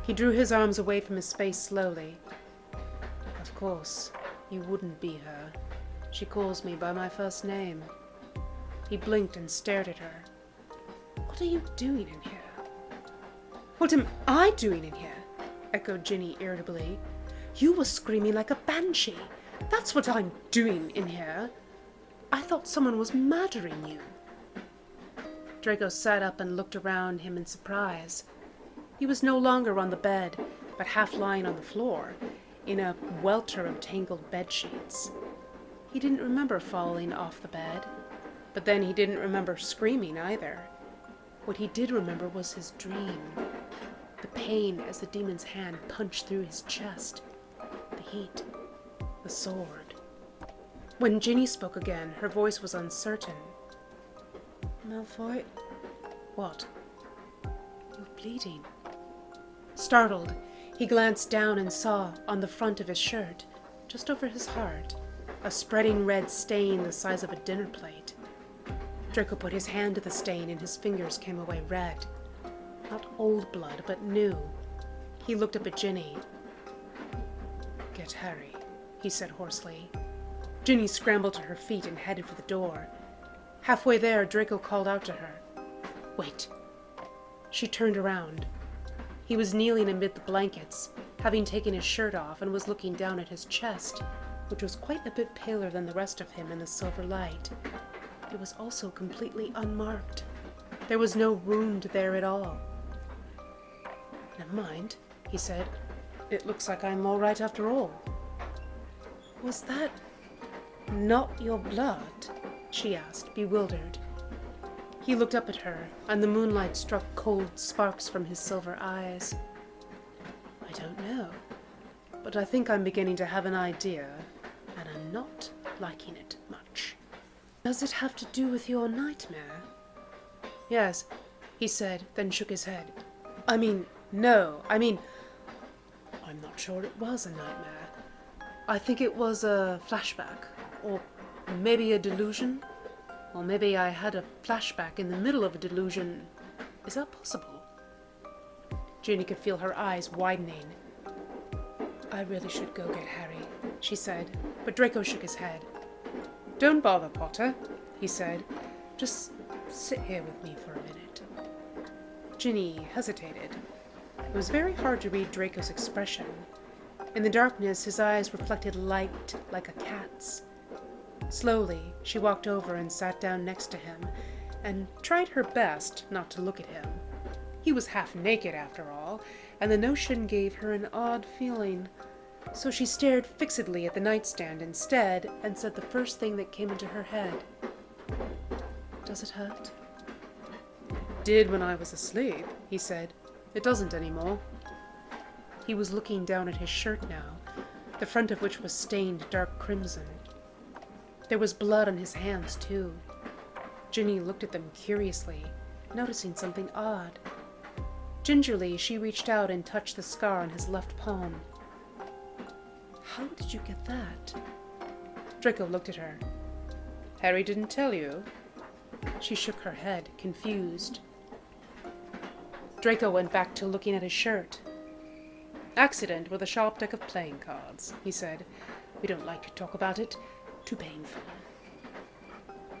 S1: He drew his arms away from his face slowly. "Of course, you wouldn't be her. She calls me by my first name." He blinked and stared at her. "What are you doing in here?" "What am I doing in here?" echoed Ginny irritably. "You were screaming like a banshee. That's what I'm doing in here. I thought someone was murdering you." Draco sat up and looked around him in surprise. He was no longer on the bed, but half lying on the floor, in a welter of tangled bedsheets. He didn't remember falling off the bed, but then he didn't remember screaming either. What he did remember was his dream. The pain as the demon's hand punched through his chest. The heat. The sword. When Ginny spoke again, her voice was uncertain. "Malfoy?" "What?" "You're bleeding." Startled, he glanced down and saw, on the front of his shirt, just over his heart, a spreading red stain the size of a dinner plate. Draco put his hand to the stain and his fingers came away red. Not old blood, but new. He looked up at Ginny. "Get Harry," he said hoarsely. Ginny scrambled to her feet and headed for the door. Halfway there, Draco called out to her. "Wait." She turned around. He was kneeling amid the blankets, having taken his shirt off, and was looking down at his chest, which was quite a bit paler than the rest of him in the silver light. It was also completely unmarked. There was no wound there at all. "Never mind," he said. "It looks like I'm all right after all." "Was that not your blood?" she asked, bewildered. He looked up at her, and the moonlight struck cold sparks from his silver eyes. "I don't know, but I think I'm beginning to have an idea, and I'm not liking it much." "Does it have to do with your nightmare?" "Yes," he said, then shook his head. No. I'm not sure it was a nightmare. I think it was a flashback, or maybe a delusion. Or maybe I had a flashback in the middle of a delusion. Is that possible?" Ginny could feel her eyes widening. "I really should go get Harry," she said, but Draco shook his head. "Don't bother, Potter," he said. "Just sit here with me for a minute." Ginny hesitated. It was very hard to read Draco's expression. In the darkness, his eyes reflected light like a cat's. Slowly, she walked over and sat down next to him, and tried her best not to look at him. He was half naked, after all, and the notion gave her an odd feeling. So she stared fixedly at the nightstand instead, and said the first thing that came into her head. "Does it hurt?" "It did when I was asleep," he said. "It doesn't anymore." He was looking down at his shirt now, the front of which was stained dark crimson. There was blood on his hands, too. Ginny looked at them curiously, noticing something odd. Gingerly, she reached out and touched the scar on his left palm. "How did you get that?" Draco looked at her. "Harry didn't tell you?" She shook her head, confused. Draco went back to looking at his shirt. Accident with a sharp deck of playing cards, he said. We don't like to talk about it. Too painful.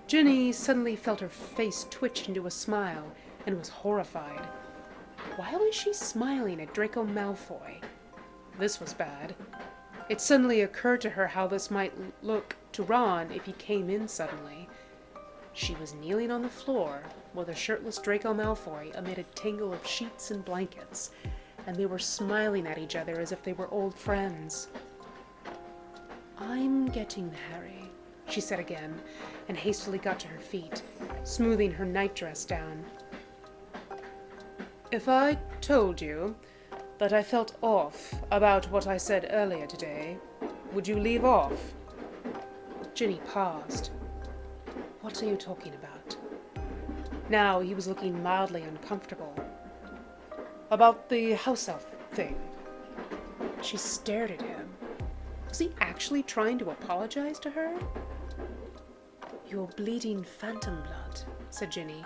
S1: Ginny suddenly felt her face twitch into a smile and was horrified. Why was she smiling at Draco Malfoy? This was bad. It suddenly occurred to her how this might look to Ron if he came in suddenly. She was kneeling on the floor with a shirtless Draco Malfoy amid a tangle of sheets and blankets, and they were smiling at each other as if they were old friends. "I'm getting Harry," she said again, and hastily got to her feet, smoothing her nightdress down. "If I told you that I felt off about what I said earlier today, would you leave off?" Ginny paused. "What are you talking about?" Now he was looking mildly uncomfortable. "About the house elf thing." She stared at him. Was he actually trying to apologize to her? "You're bleeding phantom blood," said Ginny.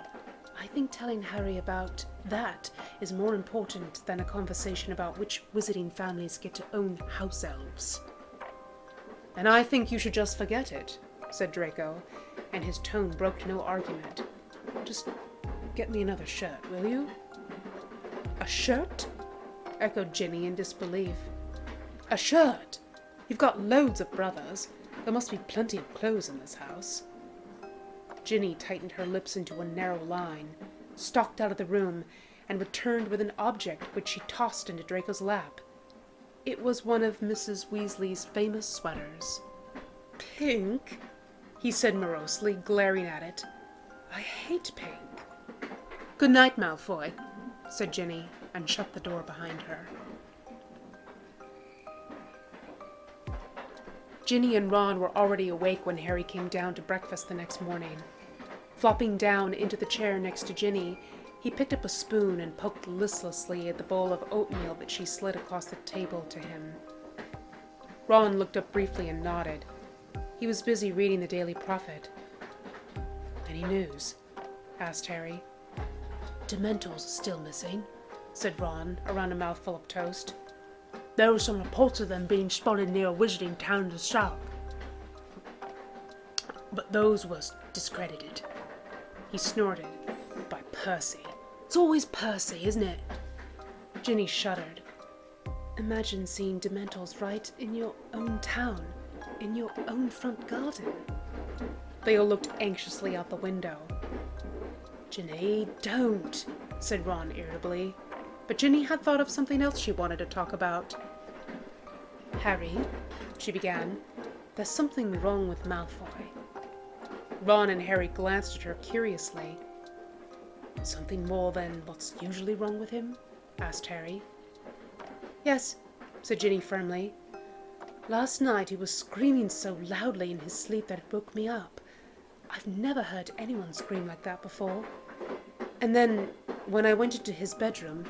S1: "I think telling Harry about that is more important than a conversation about which wizarding families get to own house elves." "And I think you should just forget it," said Draco, and his tone broke no argument. "Just get me another shirt, will you?" "A shirt?" echoed Ginny in disbelief. "A shirt! You've got loads of brothers. There must be plenty of clothes in this house." Ginny tightened her lips into a narrow line, stalked out of the room, and returned with an object which she tossed into Draco's lap. It was one of Mrs. Weasley's famous sweaters. "Pink?" he said morosely, glaring at it. "I hate pink." "Good night, Malfoy," said Ginny, and shut the door behind her. Ginny and Ron were already awake when Harry came down to breakfast the next morning. Flopping down into the chair next to Ginny, he picked up a spoon and poked listlessly at the bowl of oatmeal that she slid across the table to him. Ron looked up briefly and nodded. He was busy reading the Daily Prophet. "Any news?" asked Harry. "Dementors are still missing," said Ron, around a mouthful of toast. "There were some reports of them being spotted near a wizarding town in the south, but those were discredited." He snorted. "By Percy. It's always Percy, isn't it?" Ginny shuddered. "Imagine seeing Dementors right in your own town, in your own front garden." They all looked anxiously out the window. "Ginny, don't," said Ron irritably. But Ginny had thought of something else she wanted to talk about. "Harry," she began, "there's something wrong with Malfoy." Ron and Harry glanced at her curiously. "Something more than what's usually wrong with him?" asked Harry. "Yes," said Ginny firmly. "Last night he was screaming so loudly in his sleep that it woke me up. I've never heard anyone scream like that before. And then, when I went into his bedroom,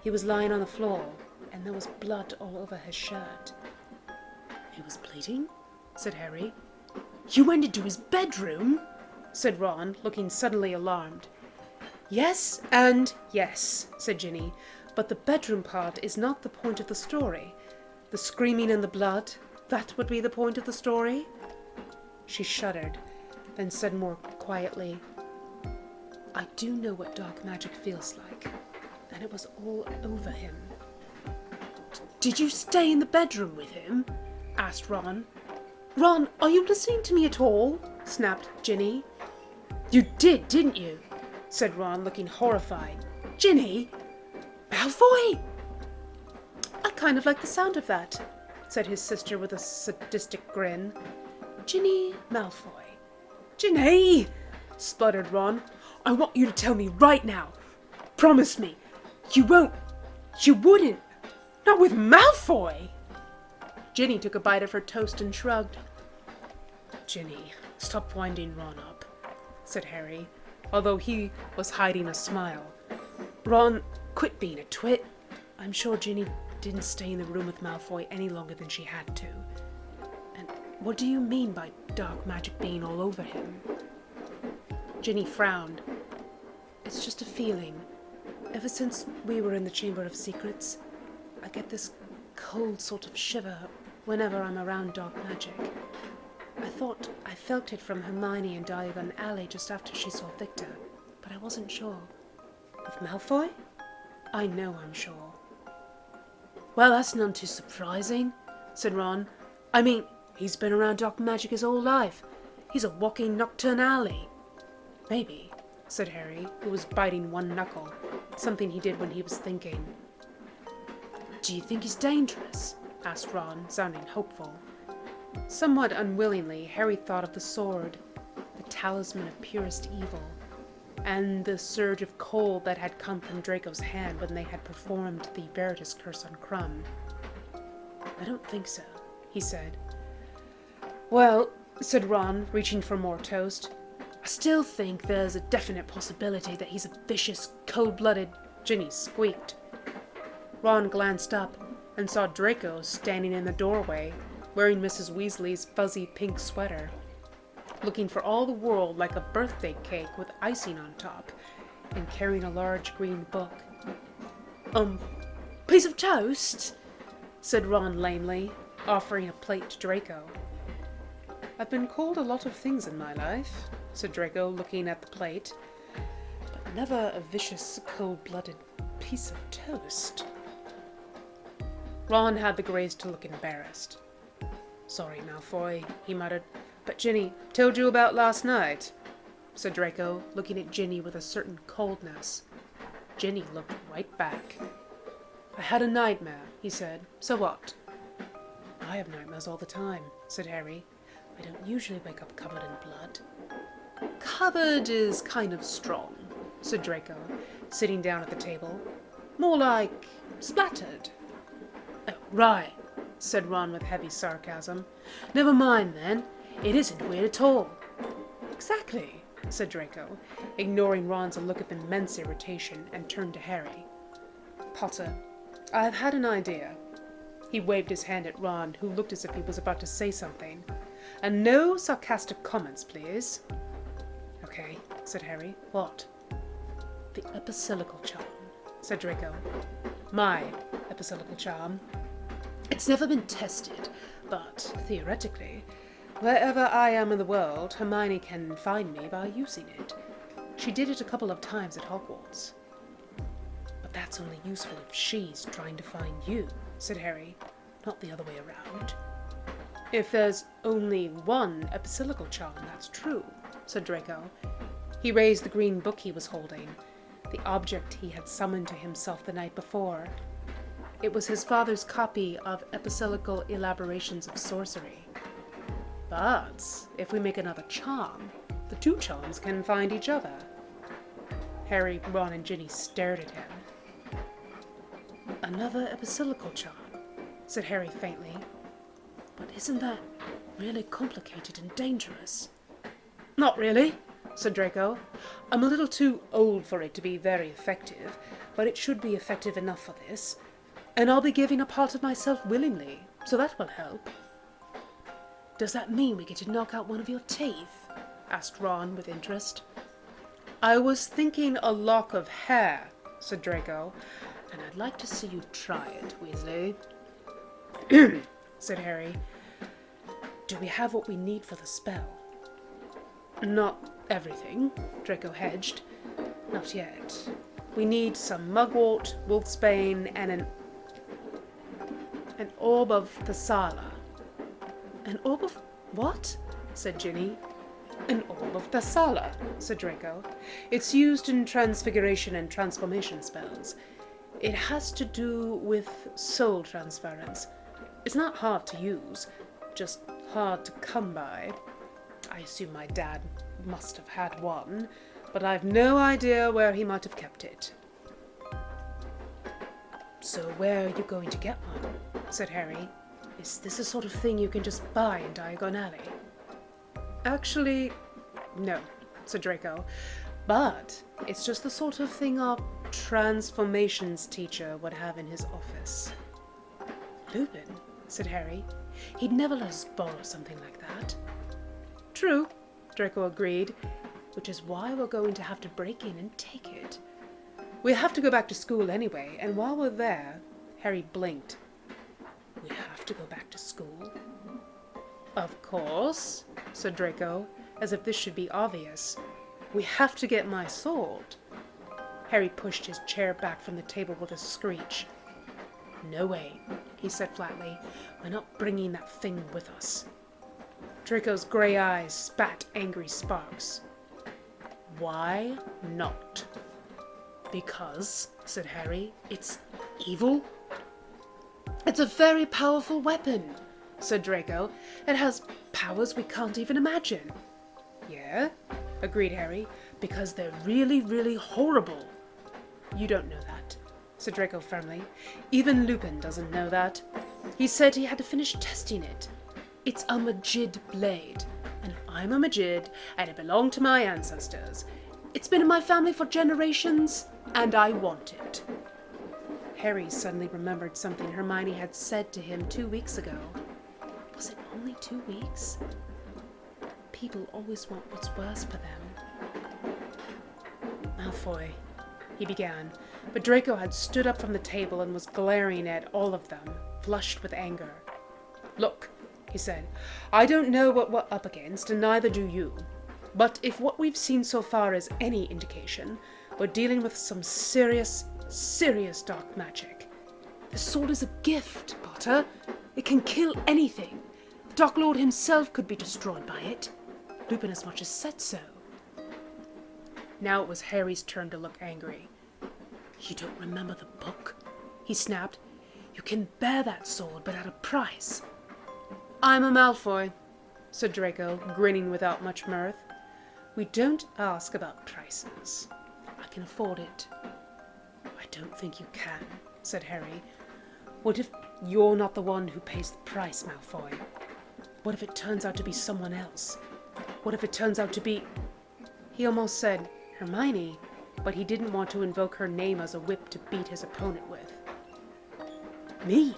S1: he was lying on the floor, and there was blood all over his shirt." "He was bleeding?" said Harry. "You went into his bedroom?" said Ron, looking suddenly alarmed. "Yes and yes," said Ginny, "but the bedroom part is not the point of the story. The screaming and the blood, that would be the point of the story." She shuddered, then said more quietly, "I do know what dark magic feels like, and it was all over him." "Did you stay in the bedroom with him?" asked Ron. "Ron, are you listening to me at all?" snapped Ginny. "You did, didn't you?" said Ron, looking horrified. "Ginny! Malfoy!" "I kind of like the sound of that," said his sister with a sadistic grin. "Ginny Malfoy." "Ginny!" spluttered Ron. "I want you to tell me right now. Promise me. You won't. You wouldn't. Not with Malfoy!" Ginny took a bite of her toast and shrugged. "Ginny, stop winding Ron up," said Harry, although he was hiding a smile. "Ron, quit being a twit. I'm sure Ginny didn't stay in the room with Malfoy any longer than she had to. And what do you mean by dark magic being all over him?" Ginny frowned. "It's just a feeling. Ever since we were in the Chamber of Secrets, I get this cold sort of shiver whenever I'm around dark magic. I thought I felt it from Hermione in Diagon Alley just after she saw Victor, but I wasn't sure. With Malfoy? I know I'm sure. Well, that's none too surprising, said Ron. I mean, he's been around dark magic his whole life. He's a walking Nocturne alley. Maybe, said Harry, who was biting one knuckle, something he did when he was thinking. Do you think he's dangerous? Asked Ron, sounding hopeful. Somewhat unwillingly, Harry thought of the sword, the talisman of purest evil, and the surge of cold that had come from Draco's hand when they had performed the Veritas curse on Krum. I don't think so, he said. Well, said Ron, reaching for more toast, I still think there's a definite possibility that he's a vicious, cold-blooded... Ginny squeaked. Ron glanced up and saw Draco standing in the doorway, wearing Mrs. Weasley's fuzzy pink sweater, looking for all the world like a birthday cake with icing on top, and carrying a large green book. Piece of toast? Said Ron lamely, offering a plate to Draco. I've been called a lot of things in my life, said Draco, looking at the plate, but never a vicious, cold-blooded piece of toast. Ron had the grace to look embarrassed. Sorry, Malfoy, he muttered, but Ginny told you about last night, said Draco, looking at Ginny with a certain coldness. Ginny looked right back. I had a nightmare, he said. So what? I have nightmares all the time, said Harry. I don't usually wake up covered in blood. Covered is kind of strong, said Draco, sitting down at the table. More like splattered. Oh, right, said Ron with heavy sarcasm. Never mind, then. It isn't weird at all. Exactly, said Draco, ignoring Ron's look of immense irritation, and turned to Harry. Potter, I've had an idea. He waved his hand at Ron, who looked as if he was about to say something. And no sarcastic comments, please. Okay, said Harry. What? The epicelical charm, said Draco. My epicelical charm. It's never been tested, but theoretically, wherever I am in the world, Hermione can find me by using it. She did it a couple of times at Hogwarts. But that's only useful if she's trying to find you, said Harry, not the other way around. If there's only one epicelical charm, that's true, said Draco. He raised the green book he was holding, the object he had summoned to himself the night before. It was his father's copy of Epicelical Elaborations of Sorcery. But if we make another charm, the two charms can find each other. Harry, Ron, and Ginny stared at him. Another epicelical charm, said Harry faintly. But isn't that really complicated and dangerous? Not really, said Draco. I'm a little too old for it to be very effective, but it should be effective enough for this. And I'll be giving a part of myself willingly, so that will help. Does that mean we get to knock out one of your teeth? Asked Ron with interest. I was thinking a lock of hair, said Draco, and I'd like to see you try it, Weasley. Said Harry. Do we have what we need for the spell? Not everything, Draco hedged. Not yet. We need some mugwort, wolfsbane, and an orb of Thessala. An orb of what? Said Ginny. An orb of Thessala, said Draco. It's used in transfiguration and transformation spells. It has to do with soul transference. It's not hard to use, just hard to come by. I assume my dad must have had one, but I've no idea where he might have kept it. So where are you going to get one? Said Harry. Is this the sort of thing you can just buy in Diagon Alley? Actually, no, said Draco. But it's just the sort of thing our transformations teacher would have in his office. Lupin, said Harry. He'd never let us borrow something like that. True, Draco agreed, which is why we're going to have to break in and take it. We have to go back to school anyway, and while we're there, Harry blinked. We have to go back to school. Of course, said Draco, as if this should be obvious. We have to get my sword. Harry pushed his chair back from the table with a screech. No way, he said flatly. We're not bringing that thing with us. Draco's grey eyes spat angry sparks. Why not? Because, said Harry, it's evil. It's a very powerful weapon, said Draco. It has powers we can't even imagine. Yeah, agreed Harry, because they're really, really horrible. You don't know that, said Draco firmly. Even Lupin doesn't know that. He said he had to finish testing it. It's a Majid blade, and I'm a Majid, and it belonged to my ancestors. It's been in my family for generations, and I want it. Harry suddenly remembered something Hermione had said to him 2 weeks ago. Was it only 2 weeks? People always want what's worst for them. Malfoy, he began, but Draco had stood up from the table and was glaring at all of them, flushed with anger. Look, he said, I don't know what we're up against, and neither do you. But if what we've seen so far is any indication, we're dealing with some serious dark magic. The sword is a gift, Potter. It can kill anything. The Dark Lord himself could be destroyed by it. Lupin as much as said so. Now it was Harry's turn to look angry. You don't remember the book? He snapped. You can bear that sword, but at a price. I'm a Malfoy, said Draco, grinning without much mirth. We don't ask about prices. I can afford it. I don't think you can, said Harry. What if you're not the one who pays the price, Malfoy? What if it turns out to be someone else? What if it turns out to be... He almost said Hermione, but he didn't want to invoke her name as a whip to beat his opponent with. Me,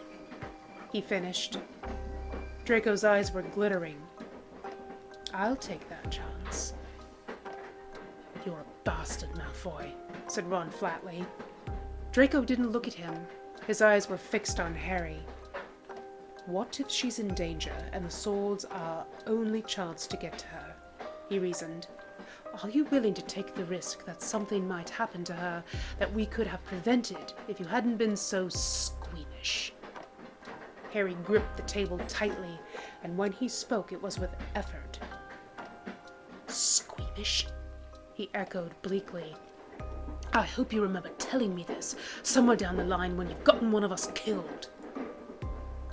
S1: he finished. Draco's eyes were glittering. I'll take that chance. You're a bastard, Malfoy, said Ron flatly. Draco didn't look at him. His eyes were fixed on Harry. What if she's in danger and the swords are our only chance to get to her? He reasoned. Are you willing to take the risk that something might happen to her that we could have prevented if you hadn't been so squeamish? Harry gripped the table tightly, and when he spoke it was with effort. Squeamish? He echoed bleakly. I hope you remember telling me this somewhere down the line when you've gotten one of us killed.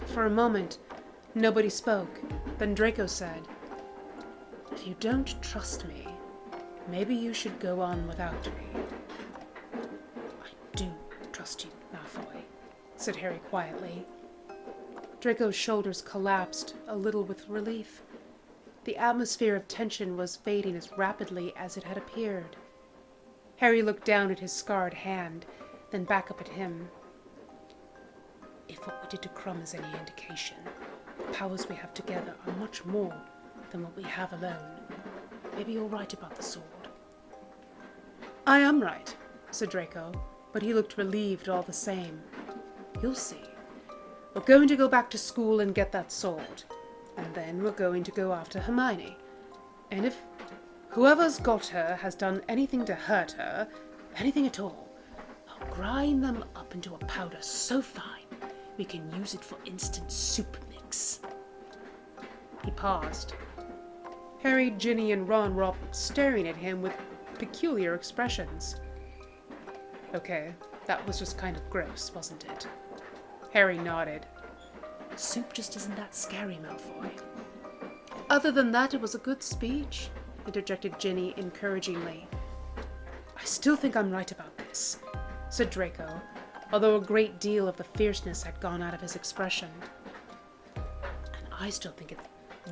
S1: For a moment, nobody spoke. Then Draco said, If you don't trust me, maybe you should go on without me. I do trust you, Malfoy, said Harry quietly. Draco's shoulders collapsed, a little with relief. The atmosphere of tension was fading as rapidly as it had appeared. Harry looked down at his scarred hand, then back up at him. If what we did to Krum is any indication, the powers we have together are much more than what we have alone. Maybe you're right about the sword. I am right, said Draco, but he looked relieved all the same. You'll see. We're going to go back to school and get that sword, and then we're going to go after Hermione. And if whoever's got her has done anything to hurt her, anything at all, I'll grind them up into a powder so fine we can use it for instant soup mix. He paused. Harry, Ginny, and Ron were all staring at him with peculiar expressions. Okay, that was just kind of gross, wasn't it? Harry nodded. Soup just isn't that scary, Malfoy. Other than that, it was a good speech, interjected Ginny encouragingly. I still think I'm right about this, said Draco, although a great deal of the fierceness had gone out of his expression. And I still think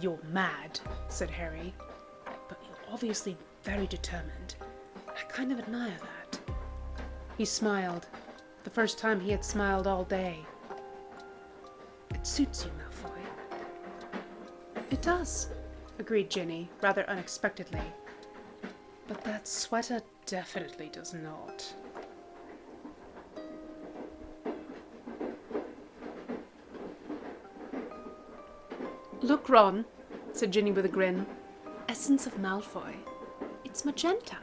S1: you're mad, said Harry, but you're obviously very determined. I kind of admire that. He smiled, the first time he had smiled all day. It suits you, Malfoy. It does, agreed Ginny, rather unexpectedly. But that sweater definitely does not. Look, Ron, said Ginny with a grin. Essence of Malfoy. It's magenta.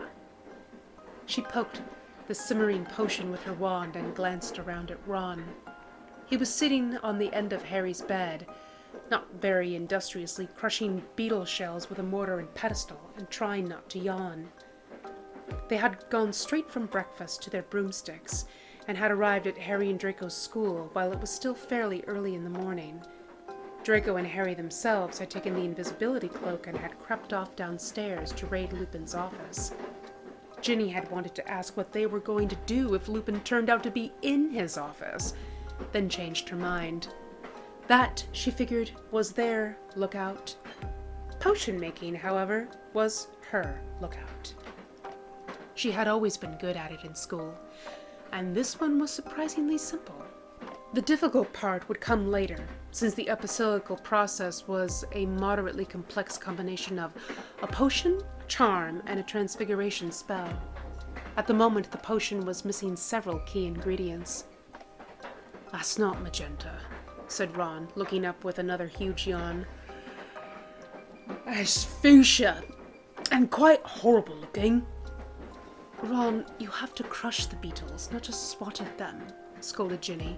S1: She poked the simmering potion with her wand and glanced around at Ron. He was sitting on the end of Harry's bed, not very industriously crushing beetle shells with a mortar and pestle and trying not to yawn. They had gone straight from breakfast to their broomsticks and had arrived at Harry and Draco's school while it was still fairly early in the morning. Draco and Harry themselves had taken the invisibility cloak and had crept off downstairs to raid Lupin's office. Ginny had wanted to ask what they were going to do if Lupin turned out to be in his office, then changed her mind. That, she figured, was their lookout. Potion making, however, was her lookout. She had always been good at it in school, and this one was surprisingly simple. The difficult part would come later, since the episodical process was a moderately complex combination of a potion, a charm, and a transfiguration spell. At the moment, the potion was missing several key ingredients. "That's not magenta," said Ron, looking up with another huge yawn. "It's fuchsia, and quite horrible looking." "Ron, you have to crush the beetles, not just swat at them," scolded Ginny.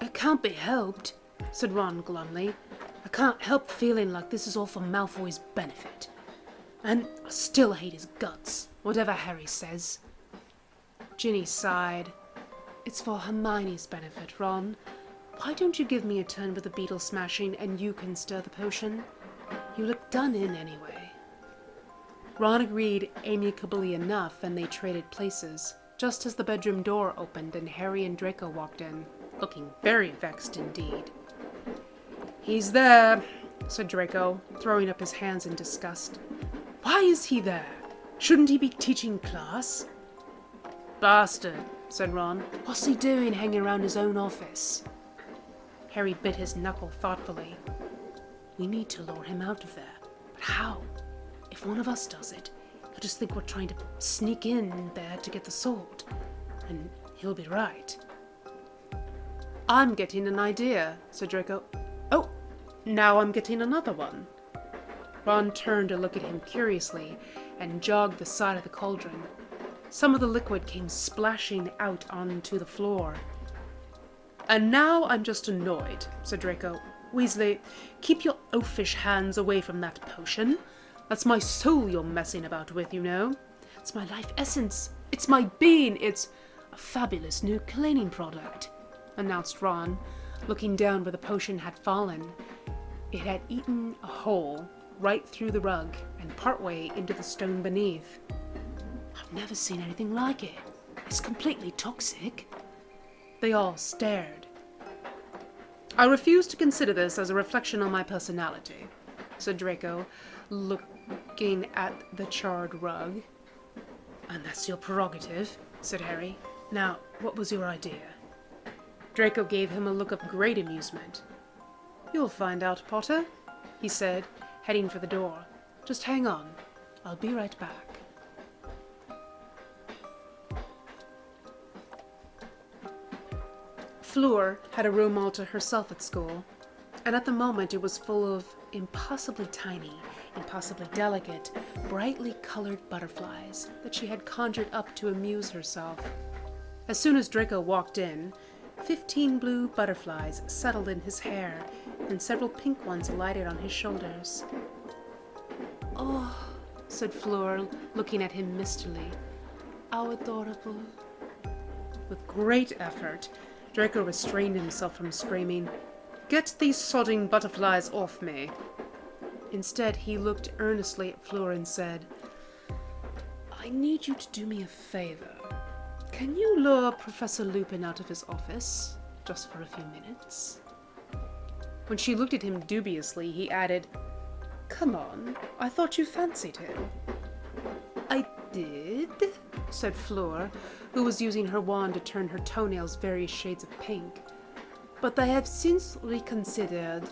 S1: "It can't be helped," said Ron glumly. "I can't help feeling like this is all for Malfoy's benefit. And I still hate his guts, whatever Harry says." Ginny sighed. "It's for Hermione's benefit, Ron. Why don't you give me a turn with the beetle smashing and you can stir the potion? You look done in anyway." Ron agreed amicably enough, and they traded places, just as the bedroom door opened and Harry and Draco walked in, looking very vexed indeed. "He's there," said Draco, throwing up his hands in disgust. "Why is he there? Shouldn't he be teaching class?" "Bastard," said Ron. "What's he doing hanging around his own office?" Harry bit his knuckle thoughtfully. "We need to lure him out of there. But how? If one of us does it, he'll just think we're trying to sneak in there to get the sword. And he'll be right." "I'm getting an idea," said Draco. "Oh, now I'm getting another one." Ron turned to look at him curiously and jogged the side of the cauldron. Some of the liquid came splashing out onto the floor. "And now I'm just annoyed," said Draco. "Weasley, keep your oafish hands away from that potion. That's my soul you're messing about with, you know. It's my life essence. It's my being. It's a fabulous new cleaning product," announced Ron, looking down where the potion had fallen. It had eaten a hole right through the rug and partway into the stone beneath. "I've never seen anything like it. It's completely toxic." They all stared. "I refuse to consider this as a reflection on my personality," said Draco, looking at the charred rug. "And that's your prerogative," said Harry. "Now, what was your idea?" Draco gave him a look of great amusement. "You'll find out, Potter," he said, heading for the door. "Just hang on. I'll be right back." Fleur had a room all to herself at school, and at the moment it was full of impossibly tiny, impossibly delicate, brightly colored butterflies that she had conjured up to amuse herself. As soon as Draco walked in, 15 blue butterflies settled in his hair, and several pink ones alighted on his shoulders. "Oh," said Fleur, looking at him mistily. "How adorable." With great effort, Draco restrained himself from screaming, "Get these sodding butterflies off me!" Instead, he looked earnestly at Fleur and said, "I need you to do me a favor. Can you lure Professor Lupin out of his office, just for a few minutes?" When she looked at him dubiously, he added, "Come on, I thought you fancied him." "I did," said Fleur, who was using her wand to turn her toenails various shades of pink. "But I have since reconsidered.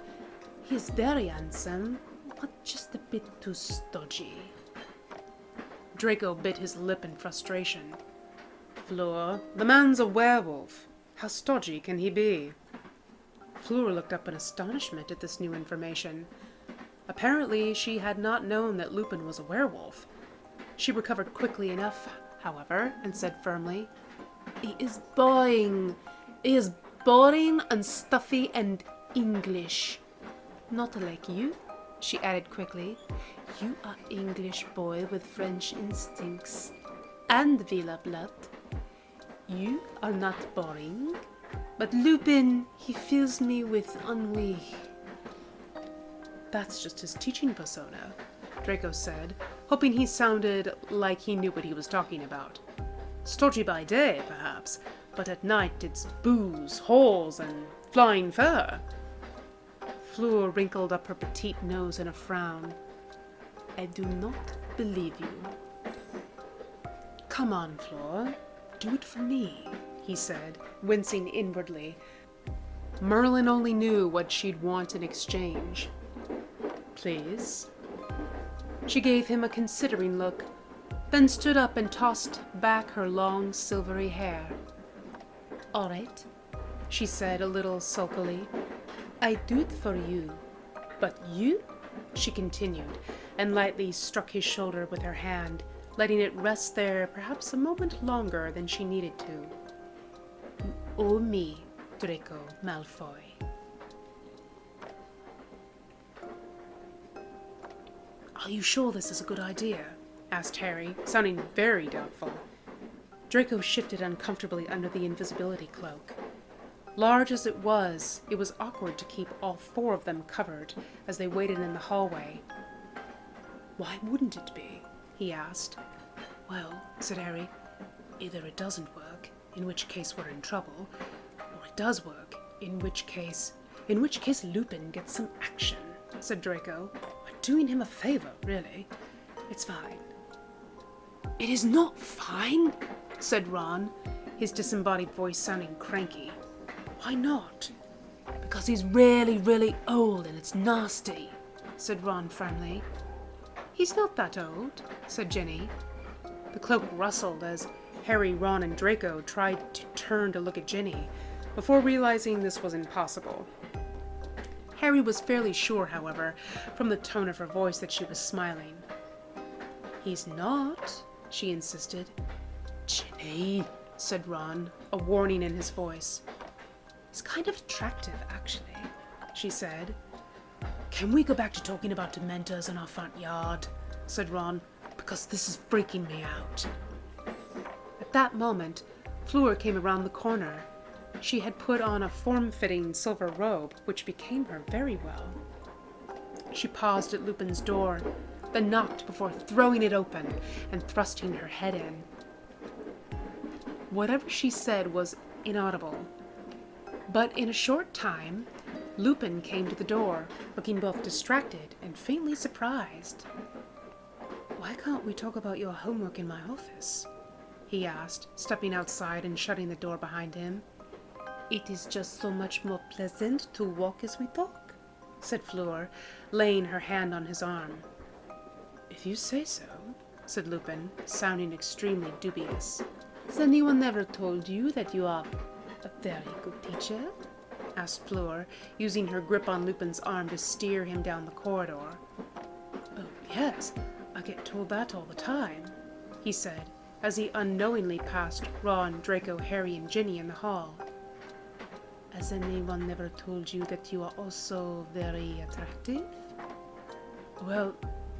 S1: He is very handsome, but just a bit too stodgy." Draco bit his lip in frustration. "Fleur, the man's a werewolf. How stodgy can he be?" Fleur looked up in astonishment at this new information. Apparently, she had not known that Lupin was a werewolf. She recovered quickly enough, however, and said firmly, "He is boring. He is boring and stuffy and English. Not like you," she added quickly. "You are English boy with French instincts and villa blood. You are not boring, but Lupin, he fills me with ennui." "That's just his teaching persona," Draco said, hoping he sounded like he knew what he was talking about. "Stodgy by day, perhaps, but at night it's booze, whores, and flying fur." Fleur wrinkled up her petite nose in a frown. "I do not believe you." "Come on, Fleur, do it for me," he said, wincing inwardly. Merlin only knew what she'd want in exchange. "Please?" She gave him a considering look, then stood up and tossed back her long silvery hair. "All right," she said a little sulkily. "I do it for you. But you?" she continued, and lightly struck his shoulder with her hand, letting it rest there perhaps a moment longer than she needed to. "You owe me, Draco Malfoy." "Are you sure this is a good idea?" asked Harry, sounding very doubtful. Draco shifted uncomfortably under the invisibility cloak. Large as it was awkward to keep all four of them covered as they waited in the hallway. "Why wouldn't it be?" he asked. "Well," said Harry, "either it doesn't work, in which case we're in trouble, or it does work, in which case Lupin gets some action," said Draco. "We're doing him a favor, really. It's fine." "It is not fine," said Ron, his disembodied voice sounding cranky. "Why not?" "Because he's really, really old and it's nasty," said Ron firmly. "He's not that old," said Ginny. The cloak rustled as Harry, Ron, and Draco tried to turn to look at Ginny, before realizing this was impossible. Harry was fairly sure, however, from the tone of her voice that she was smiling. "He's not," she insisted. "Ginny," said Ron, a warning in his voice. "He's kind of attractive, actually," she said. "Can we go back to talking about Dementors in our front yard?" said Ron, "because this is freaking me out." At that moment, Fleur came around the corner. She had put on a form-fitting silver robe, which became her very well. She paused at Lupin's door, then knocked before throwing it open and thrusting her head in. Whatever she said was inaudible, but in a short time, Lupin came to the door, looking both distracted and faintly surprised. "Why can't we talk about your homework in my office?" he asked, stepping outside and shutting the door behind him. "It is just so much more pleasant to walk as we talk," said Fleur, laying her hand on his arm. "If you say so," said Lupin, sounding extremely dubious. "Has anyone ever told you that you are a very good teacher?" asked Fleur, using her grip on Lupin's arm to steer him down the corridor. "Oh, yes, I get told that all the time," he said, as he unknowingly passed Ron, Draco, Harry, and Ginny in the hall. "Has anyone ever told you that you are also very attractive?" "Well,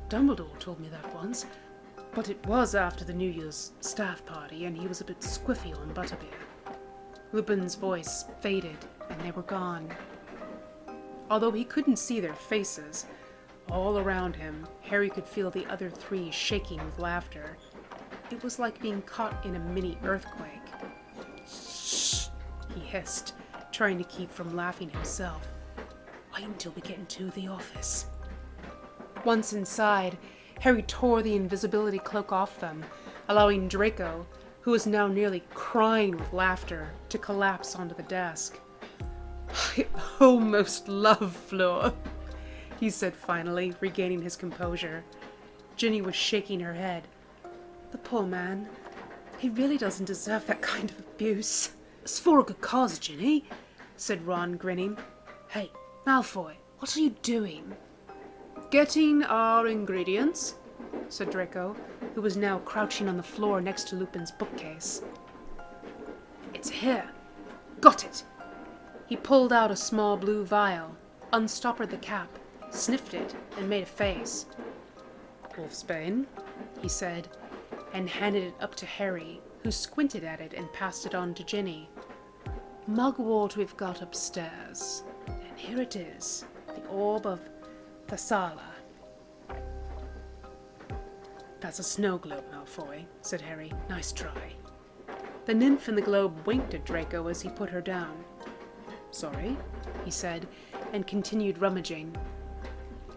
S1: Dumbledore told me that once, but it was after the New Year's staff party, and he was a bit squiffy on Butterbeer." Lupin's voice faded, and they were gone. Although he couldn't see their faces, all around him, Harry could feel the other three shaking with laughter. It was like being caught in a mini earthquake. "Shh!" he hissed, trying to keep from laughing himself. "Wait until we get into the office." Once inside, Harry tore the invisibility cloak off them, allowing Draco, who was now nearly crying with laughter, to collapse onto the desk. "I almost love Fleur," he said finally, regaining his composure. Ginny was shaking her head. "The poor man. He really doesn't deserve that kind of abuse." "It's for a good cause, Ginny," said Ron, grinning. Hey, Malfoy, what are you doing? Getting our ingredients, said Draco, who was now crouching on the floor next to Lupin's bookcase. It's here. Got it. He pulled out a small blue vial, unstoppered the cap, sniffed it, and made a face. Wolfsbane, he said, and handed it up to Harry, who squinted at it and passed it on to Ginny. Mugwort we've got upstairs, and here it is, the orb of Thessala. That's a snow globe, Malfoy, said Harry. Nice try. The nymph in the globe winked at Draco as he put her down. Sorry, he said, and continued rummaging.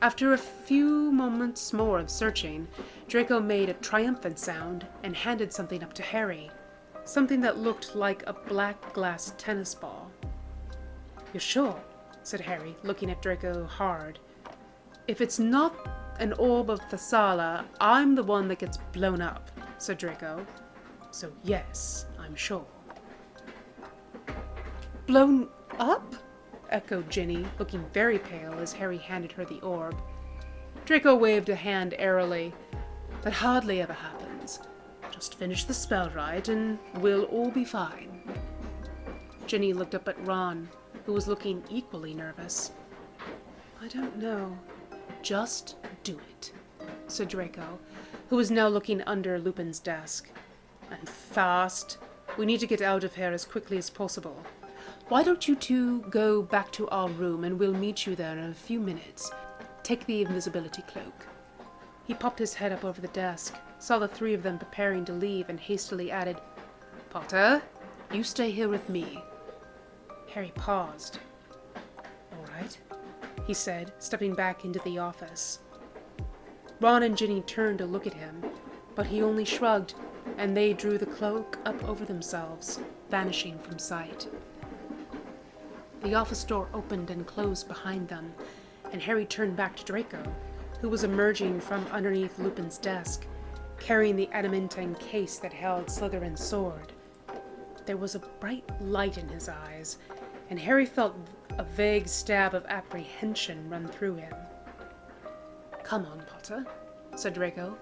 S1: After a few moments more of searching, Draco made a triumphant sound and handed something up to Harry, something that looked like a black glass tennis ball. You're sure? Said Harry, looking at Draco hard. If it's not an orb of Thessala, I'm the one that gets blown up, said Draco. So yes, I'm sure. Blown up? Echoed Ginny, looking very pale as Harry handed her the orb. Draco waved a hand airily. That hardly ever happens. Just finish the spell right and we'll all be fine. Ginny looked up at Ron, who was looking equally nervous. I don't know. Just do it, said Draco, who was now looking under Lupin's desk. And fast. We need to get out of here as quickly as possible. Why don't you two go back to our room and we'll meet you there in a few minutes. Take the invisibility cloak. He popped his head up over the desk, saw the three of them preparing to leave, and hastily added, Potter, you stay here with me. Harry paused. All right, he said, stepping back into the office. Ron and Ginny turned to look at him, but he only shrugged, and they drew the cloak up over themselves, vanishing from sight. The office door opened and closed behind them, and Harry turned back to Draco, who was emerging from underneath Lupin's desk, carrying the adamantine case that held Slytherin's sword. There was a bright light in his eyes, and Harry felt a vague stab of apprehension run through him. Come on, Potter, said Draco.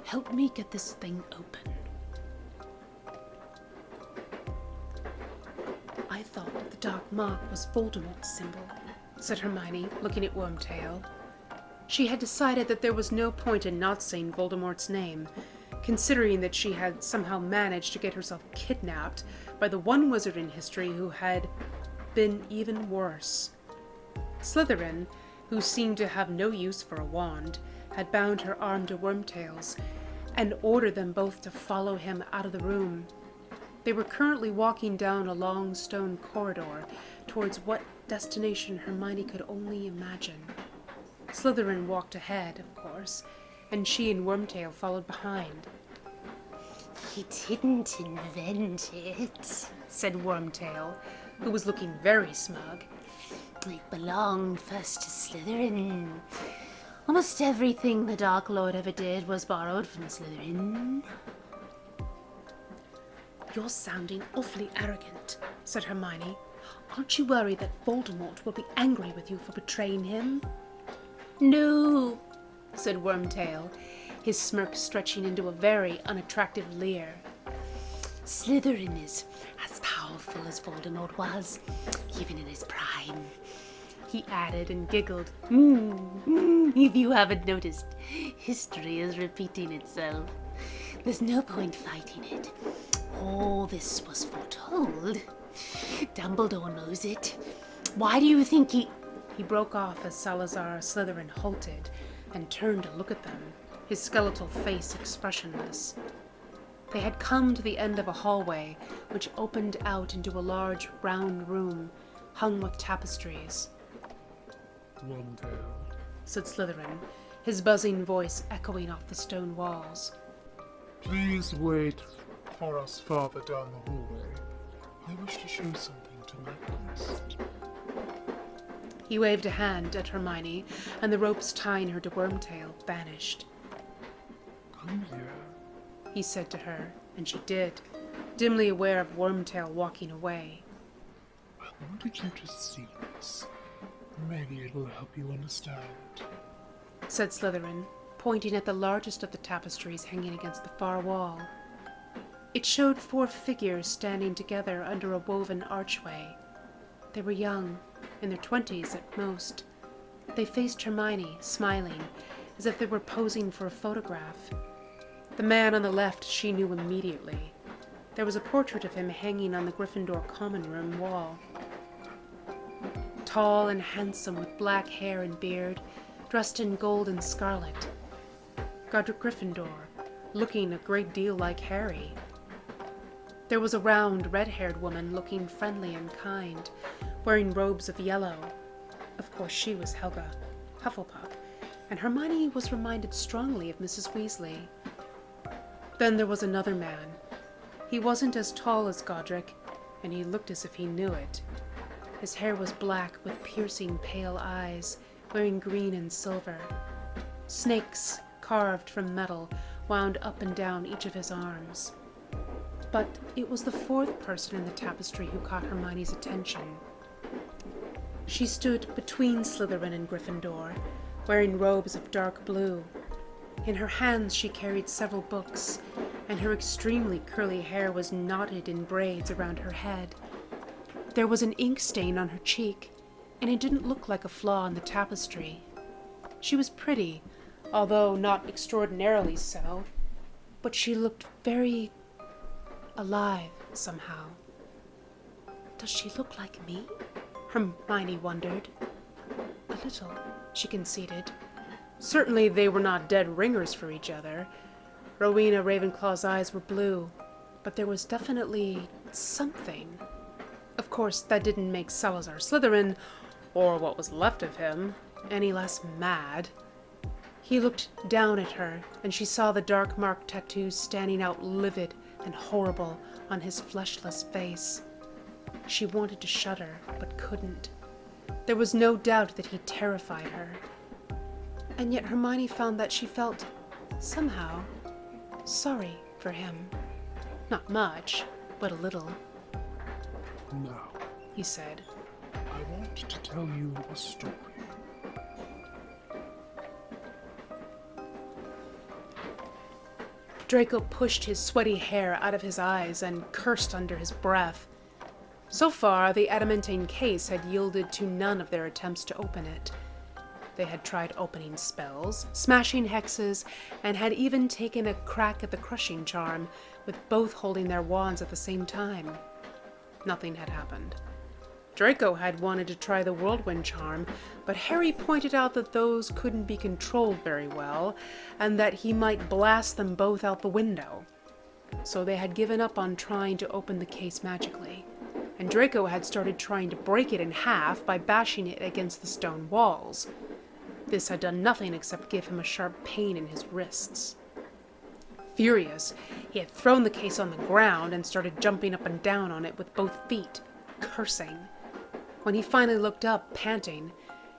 S1: Help me get this thing open. I thought the dark mark was Voldemort's symbol, said Hermione, looking at Wormtail. She had decided that there was no point in not saying Voldemort's name, considering that she had somehow managed to get herself kidnapped by the one wizard in history who had been even worse. Slytherin, who seemed to have no use for a wand, had bound her arm to Wormtail's and ordered them both to follow him out of the room. They were currently walking down a long stone corridor towards what destination Hermione could only imagine. Slytherin walked ahead, of course, and she and Wormtail followed behind.
S2: He didn't invent it,
S1: said Wormtail, who was looking very smug.
S2: It belonged first to Slytherin. Almost everything the Dark Lord ever did was borrowed from Slytherin.
S1: You're sounding awfully arrogant, said Hermione. Aren't you worried that Voldemort will be angry with you for betraying him? No, said Wormtail, his smirk stretching into a very unattractive leer.
S2: Slytherin is as powerful as Voldemort was, even in his prime,
S1: he added and giggled.
S2: If you haven't noticed, history is repeating itself. There's no point fighting it. All this was foretold. Dumbledore knows it. Why do you think he
S1: broke off as Salazar Slytherin halted and turned to look at them, his skeletal face expressionless. They had come to the end of a hallway which opened out into a large round room hung with tapestries.
S3: Wormtail,
S1: said Slytherin, his buzzing voice echoing off the stone walls.
S3: Please wait for us farther down the hallway. I wish to show something to my guest.
S1: He waved a hand at Hermione, and the ropes tying her to Wormtail vanished.
S3: Come here,
S1: he said to her, and she did, dimly aware of Wormtail walking away.
S3: I wanted you to see this. Maybe it will help you understand.
S1: Said Slytherin, pointing at the largest of the tapestries hanging against the far wall. It showed 4 figures standing together under a woven archway. They were young, in their 20s at most. They faced Hermione, smiling, as if they were posing for a photograph. The man on the left she knew immediately. There was a portrait of him hanging on the Gryffindor common room wall. Tall and handsome, with black hair and beard, dressed in gold and scarlet. Godric Gryffindor, looking a great deal like Harry. There was a round, red-haired woman looking friendly and kind, wearing robes of yellow. Of course, she was Helga Hufflepuff, and Hermione was reminded strongly of Mrs. Weasley. Then there was another man. He wasn't as tall as Godric, and he looked as if he knew it. His hair was black with piercing pale eyes, wearing green and silver. Snakes, carved from metal, wound up and down each of his arms. But it was the 4th person in the tapestry who caught Hermione's attention. She stood between Slytherin and Gryffindor, wearing robes of dark blue. In her hands she carried several books, and her extremely curly hair was knotted in braids around her head. There was an ink stain on her cheek, and it didn't look like a flaw in the tapestry. She was pretty, although not extraordinarily so, but she looked very alive somehow. Does she look like me? Hermione wondered. A little, she conceded. Certainly they were not dead ringers for each other. Rowena Ravenclaw's eyes were blue, but there was definitely something. Of course, that didn't make Salazar Slytherin, or what was left of him, any less mad. He looked down at her, and she saw the dark mark tattoos standing out livid and horrible on his fleshless face. She wanted to shudder, but couldn't. There was no doubt that he terrified her. And yet Hermione found that she felt, somehow, sorry for him. Not much, but a little.
S3: Now,
S1: He said.
S3: I want to tell you a story.
S1: Draco pushed his sweaty hair out of his eyes and cursed under his breath. So far, the adamantine case had yielded to none of their attempts to open it. They had tried opening spells, smashing hexes, and had even taken a crack at the crushing charm, with both holding their wands at the same time. Nothing had happened. Draco had wanted to try the whirlwind charm, but Harry pointed out that those couldn't be controlled very well, and that he might blast them both out the window. So they had given up on trying to open the case magically, and Draco had started trying to break it in half by bashing it against the stone walls. This had done nothing except give him a sharp pain in his wrists. Furious, he had thrown the case on the ground and started jumping up and down on it with both feet, cursing. When he finally looked up, panting,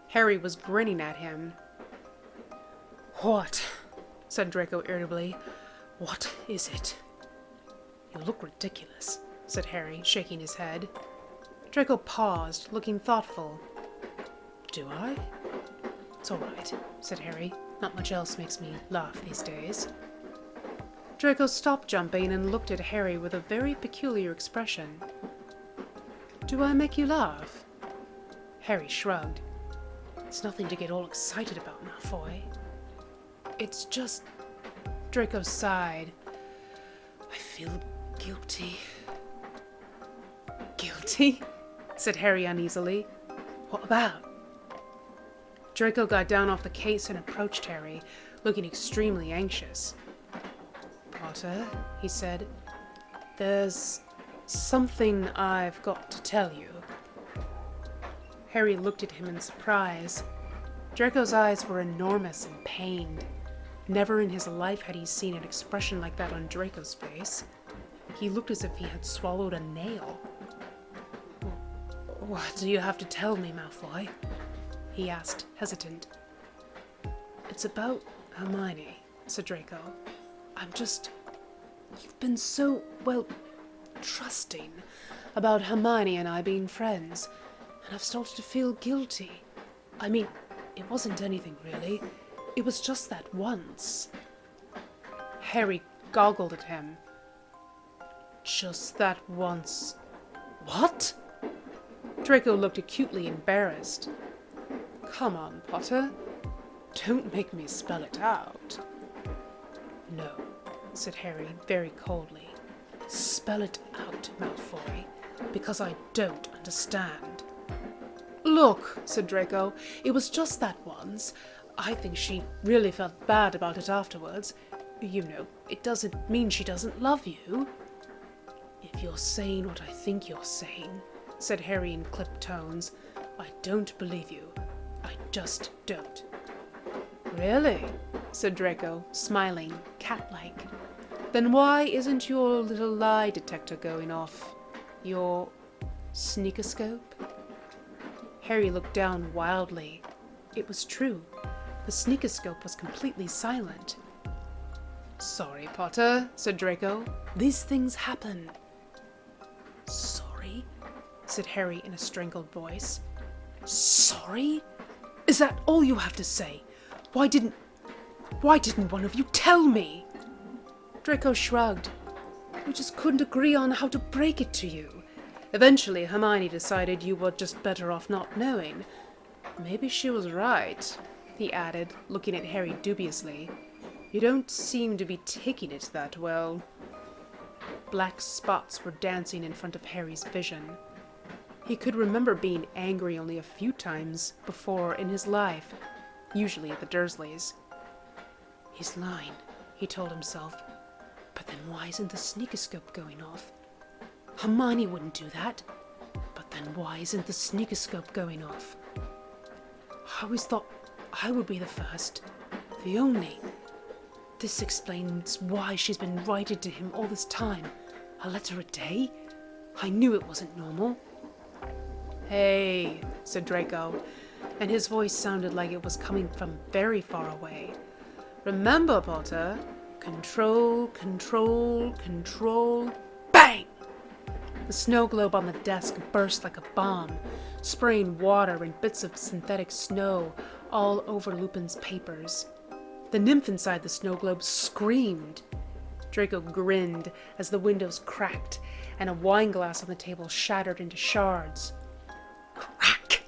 S1: Harry was grinning at him. "What?" said Draco irritably. "What is it?" "You look ridiculous," said Harry, shaking his head. Draco paused, looking thoughtful. "Do I?" "It's all right," said Harry. "Not much else makes me laugh these days." Draco stopped jumping and looked at Harry with a very peculiar expression. "Do I make you laugh?" Harry shrugged. "It's nothing to get all excited about, Malfoy." "It's just..." Draco sighed. "I feel guilty." "Guilty?" said Harry uneasily. "What about?" Draco got down off the case and approached Harry, looking extremely anxious. "Potter," he said, "there's something I've got to tell you." Harry looked at him in surprise. Draco's eyes were enormous and pained. Never in his life had he seen an expression like that on Draco's face. He looked as if he had swallowed a nail. "What do you have to tell me, Malfoy?" he asked, hesitant. "It's about Hermione," said Draco. You've been so, well, trusting about Hermione and I being friends, and I've started to feel guilty." I mean, it wasn't anything really. It was just that once. Harry goggled at him. Just that once. What? Draco looked acutely embarrassed. Come on, Potter. Don't make me spell it out. No, said Harry very coldly. Spell it out, Malfoy, because I don't understand. Look, said Draco, it was just that once. I think she really felt bad about it afterwards. You know, it doesn't mean she doesn't love you. If you're saying what I think you're saying, said Harry in clipped tones, I don't believe you. I just don't. Really? Said Draco, smiling, cat-like. Then why isn't your little lie detector going off? Your sneakoscope? Harry looked down wildly. It was true. The sneakoscope was completely silent. Sorry, Potter, said Draco. These things happen. Sorry? Said Harry in a strangled voice. Sorry? Is that all you have to say? Why didn't one of you tell me? Draco shrugged. We just couldn't agree on how to break it to you. Eventually, Hermione decided you were just better off not knowing. Maybe she was right, he added, looking at Harry dubiously. You don't seem to be taking it that well. Black spots were dancing in front of Harry's vision. He could remember being angry only a few times before in his life, usually at the Dursleys. He's lying, he told himself. But then why isn't the sneakoscope going off? Hermione wouldn't do that. But then why isn't the sneakoscope going off? I always thought I would be the first, the only. This explains why she's been writing to him all this time. A letter a day? I knew it wasn't normal. Hey, said Draco, and his voice sounded like it was coming from very far away. Remember, Potter, control, control, control. Bang! The snow globe on the desk burst like a bomb, spraying water and bits of synthetic snow all over Lupin's papers. The nymph inside the snow globe screamed. Draco grinned as the windows cracked and a wine glass on the table shattered into shards. Crack!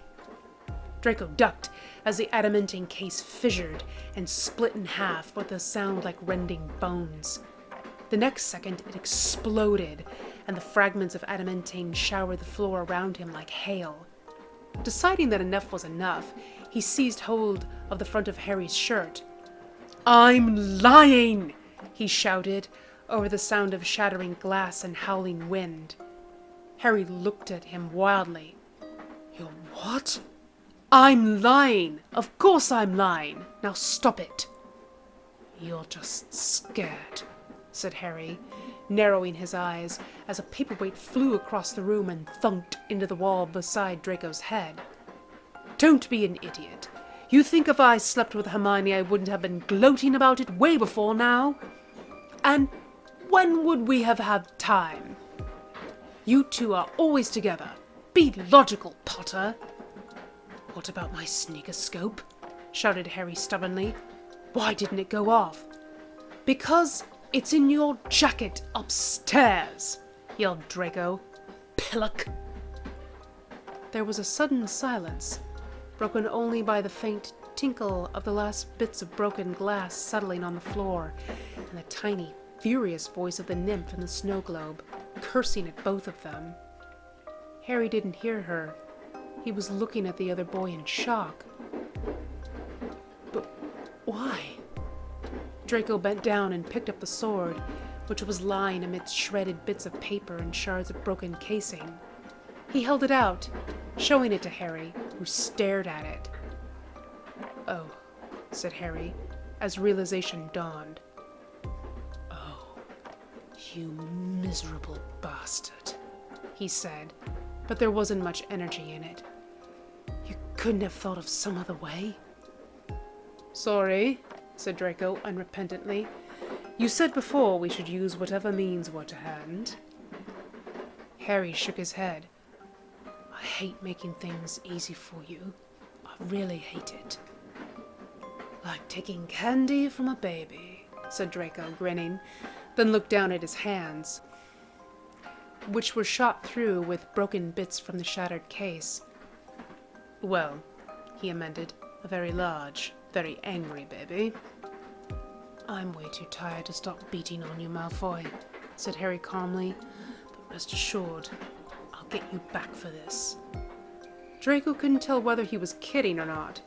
S1: Draco ducked as the adamantine case fissured and split in half with a sound like rending bones. The next second it exploded, and the fragments of adamantine showered the floor around him like hail. Deciding that enough was enough, he seized hold of the front of Harry's shirt. I'm lying! He shouted, over the sound of shattering glass and howling wind. Harry looked at him wildly. You're what? I'm lying! Of course I'm lying! Now stop it! You're just scared, said Harry, narrowing his eyes as a paperweight flew across the room and thunked into the wall beside Draco's head. Don't be an idiot. You think if I slept with Hermione I wouldn't have been gloating about it way before now? And when would we have had time? You two are always together. Be logical, Potter. What about my sneakoscope? Shouted Harry stubbornly. Why didn't it go off? Because it's in your jacket upstairs, yelled Draco. Pillock. There was a sudden silence, broken only by the faint tinkle of the last bits of broken glass settling on the floor, and the tiny, furious voice of the nymph in the snow globe, cursing at both of them. Harry didn't hear her. He was looking at the other boy in shock. But why? Draco bent down and picked up the sword, which was lying amidst shredded bits of paper and shards of broken casing. He held it out, showing it to Harry, who stared at it. Oh, said Harry, as realization dawned. Oh, you miserable bastard, he said, but there wasn't much energy in it. You couldn't have thought of some other way? Sorry, said Draco unrepentantly. You said before we should use whatever means were to hand. Harry shook his head. I hate making things easy for you. really hate it. Like taking candy from a baby, said Draco, grinning, then looked down at his hands, which were shot through with broken bits from the shattered case. Well, he amended, a very large, very angry baby. I'm way too tired to stop beating on you, Malfoy, said Harry calmly, but rest assured, I'll get you back for this. Draco couldn't tell whether he was kidding or not.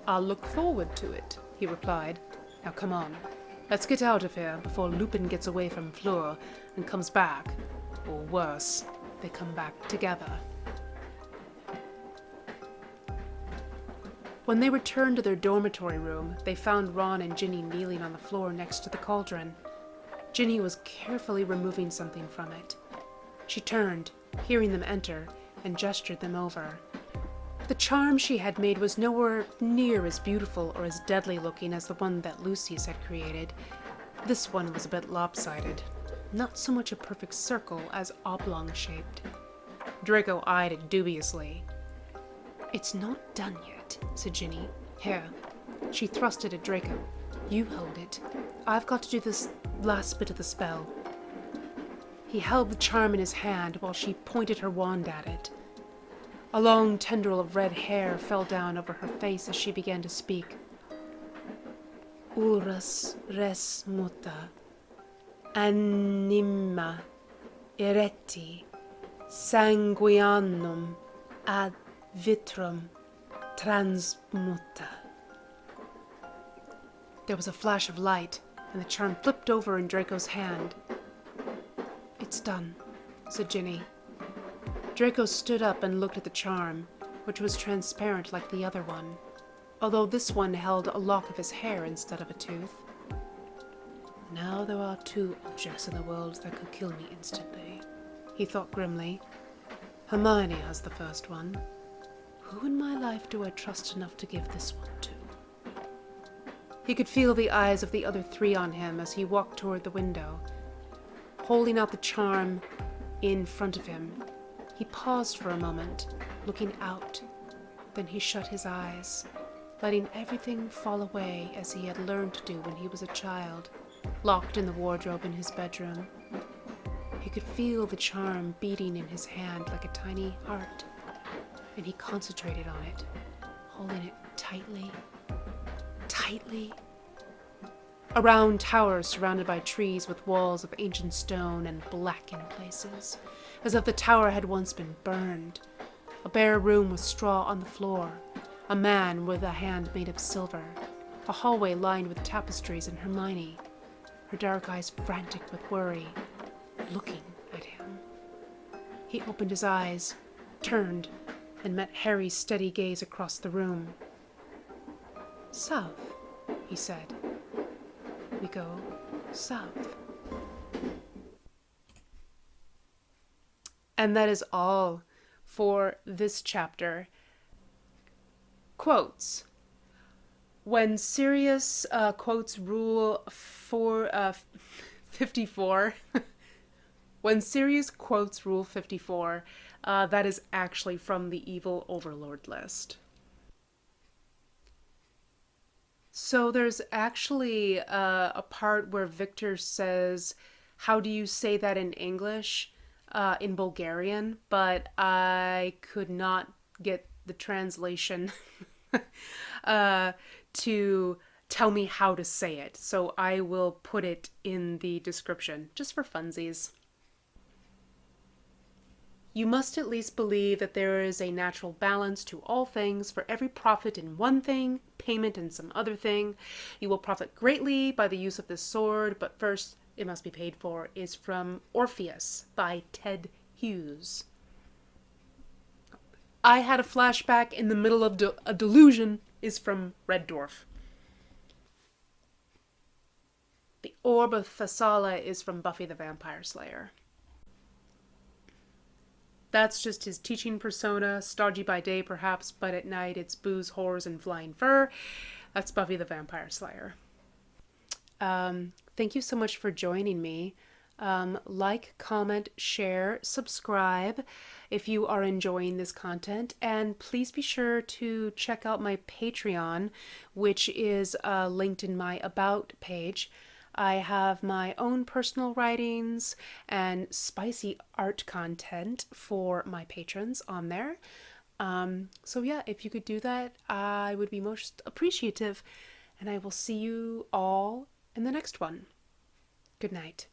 S1: I'll look forward to it, he replied. Now come on, let's get out of here before Lupin gets away from Fleur and comes back. Or worse, they come back together. When they returned to their dormitory room, they found Ron and Ginny kneeling on the floor next to the cauldron. Ginny was carefully removing something from it. She turned, hearing them enter, and gestured them over. The charm she had made was nowhere near as beautiful or as deadly looking as the one that Lucius had created. This one was a bit lopsided. Not so much a perfect circle as oblong-shaped. Draco eyed it dubiously. It's not done yet, said Ginny. Here. She thrust it at Draco. You hold it. I've got to do this last bit of the spell. He held the charm in his hand while she pointed her wand at it. A long tendril of red hair fell down over her face as she began to speak. Uras res muta, anima ereti, sanguinum ad vitrum transmuta. There was a flash of light, and the charm flipped over in Draco's hand. It's done, said Ginny. Draco stood up and looked at the charm, which was transparent like the other one, although this one held a lock of his hair instead of a tooth. Now there are two objects in the world that could kill me instantly, he thought grimly. Hermione has the first one. Who in my life do I trust enough to give this one to? He could feel the eyes of the other three on him as he walked toward the window, holding out the charm in front of him. He paused for a moment, looking out. Then he shut his eyes, letting everything fall away as he had learned to do when he was a child, locked in the wardrobe in his bedroom. He could feel the charm beating in his hand like a tiny heart, and he concentrated on it, holding it tightly, tightly. A round tower surrounded by trees with walls of ancient stone and black in places, as if the tower had once been burned. A bare room with straw on the floor, a man with a hand made of silver, a hallway lined with tapestries, and Hermione, her dark eyes frantic with worry, looking at him. He opened his eyes, turned, and met Harry's steady gaze across the room. South, he said. We go south. And that is all for this chapter. Quotes. When Sirius quotes Rule 54, when Sirius quotes Rule 54, that is actually from the Evil Overlord list. So there's actually a part where Victor says, how do you say that in English? In Bulgarian, but I could not get the translation to tell me how to say it. So I will put it in the description, just for funsies. You must at least believe that there is a natural balance to all things, for every profit in one thing, payment in some other thing. You will profit greatly by the use of this sword, but first it must be paid for, is from Orpheus by Ted Hughes. I had a flashback in the middle of a delusion is from Red Dwarf. The Orb of Thessala is from Buffy the Vampire Slayer. That's just his teaching persona, stodgy by day perhaps, but at night it's booze, whores, and flying fur. That's Buffy the Vampire Slayer. Thank you so much for joining me. Like, comment, share, subscribe if you are enjoying this content, and please be sure to check out my Patreon, which is linked in my About page. I have my own personal writings and spicy art content for my patrons on there. So yeah, if you could do that, I would be most appreciative, and I will see you all in the next one. Good night.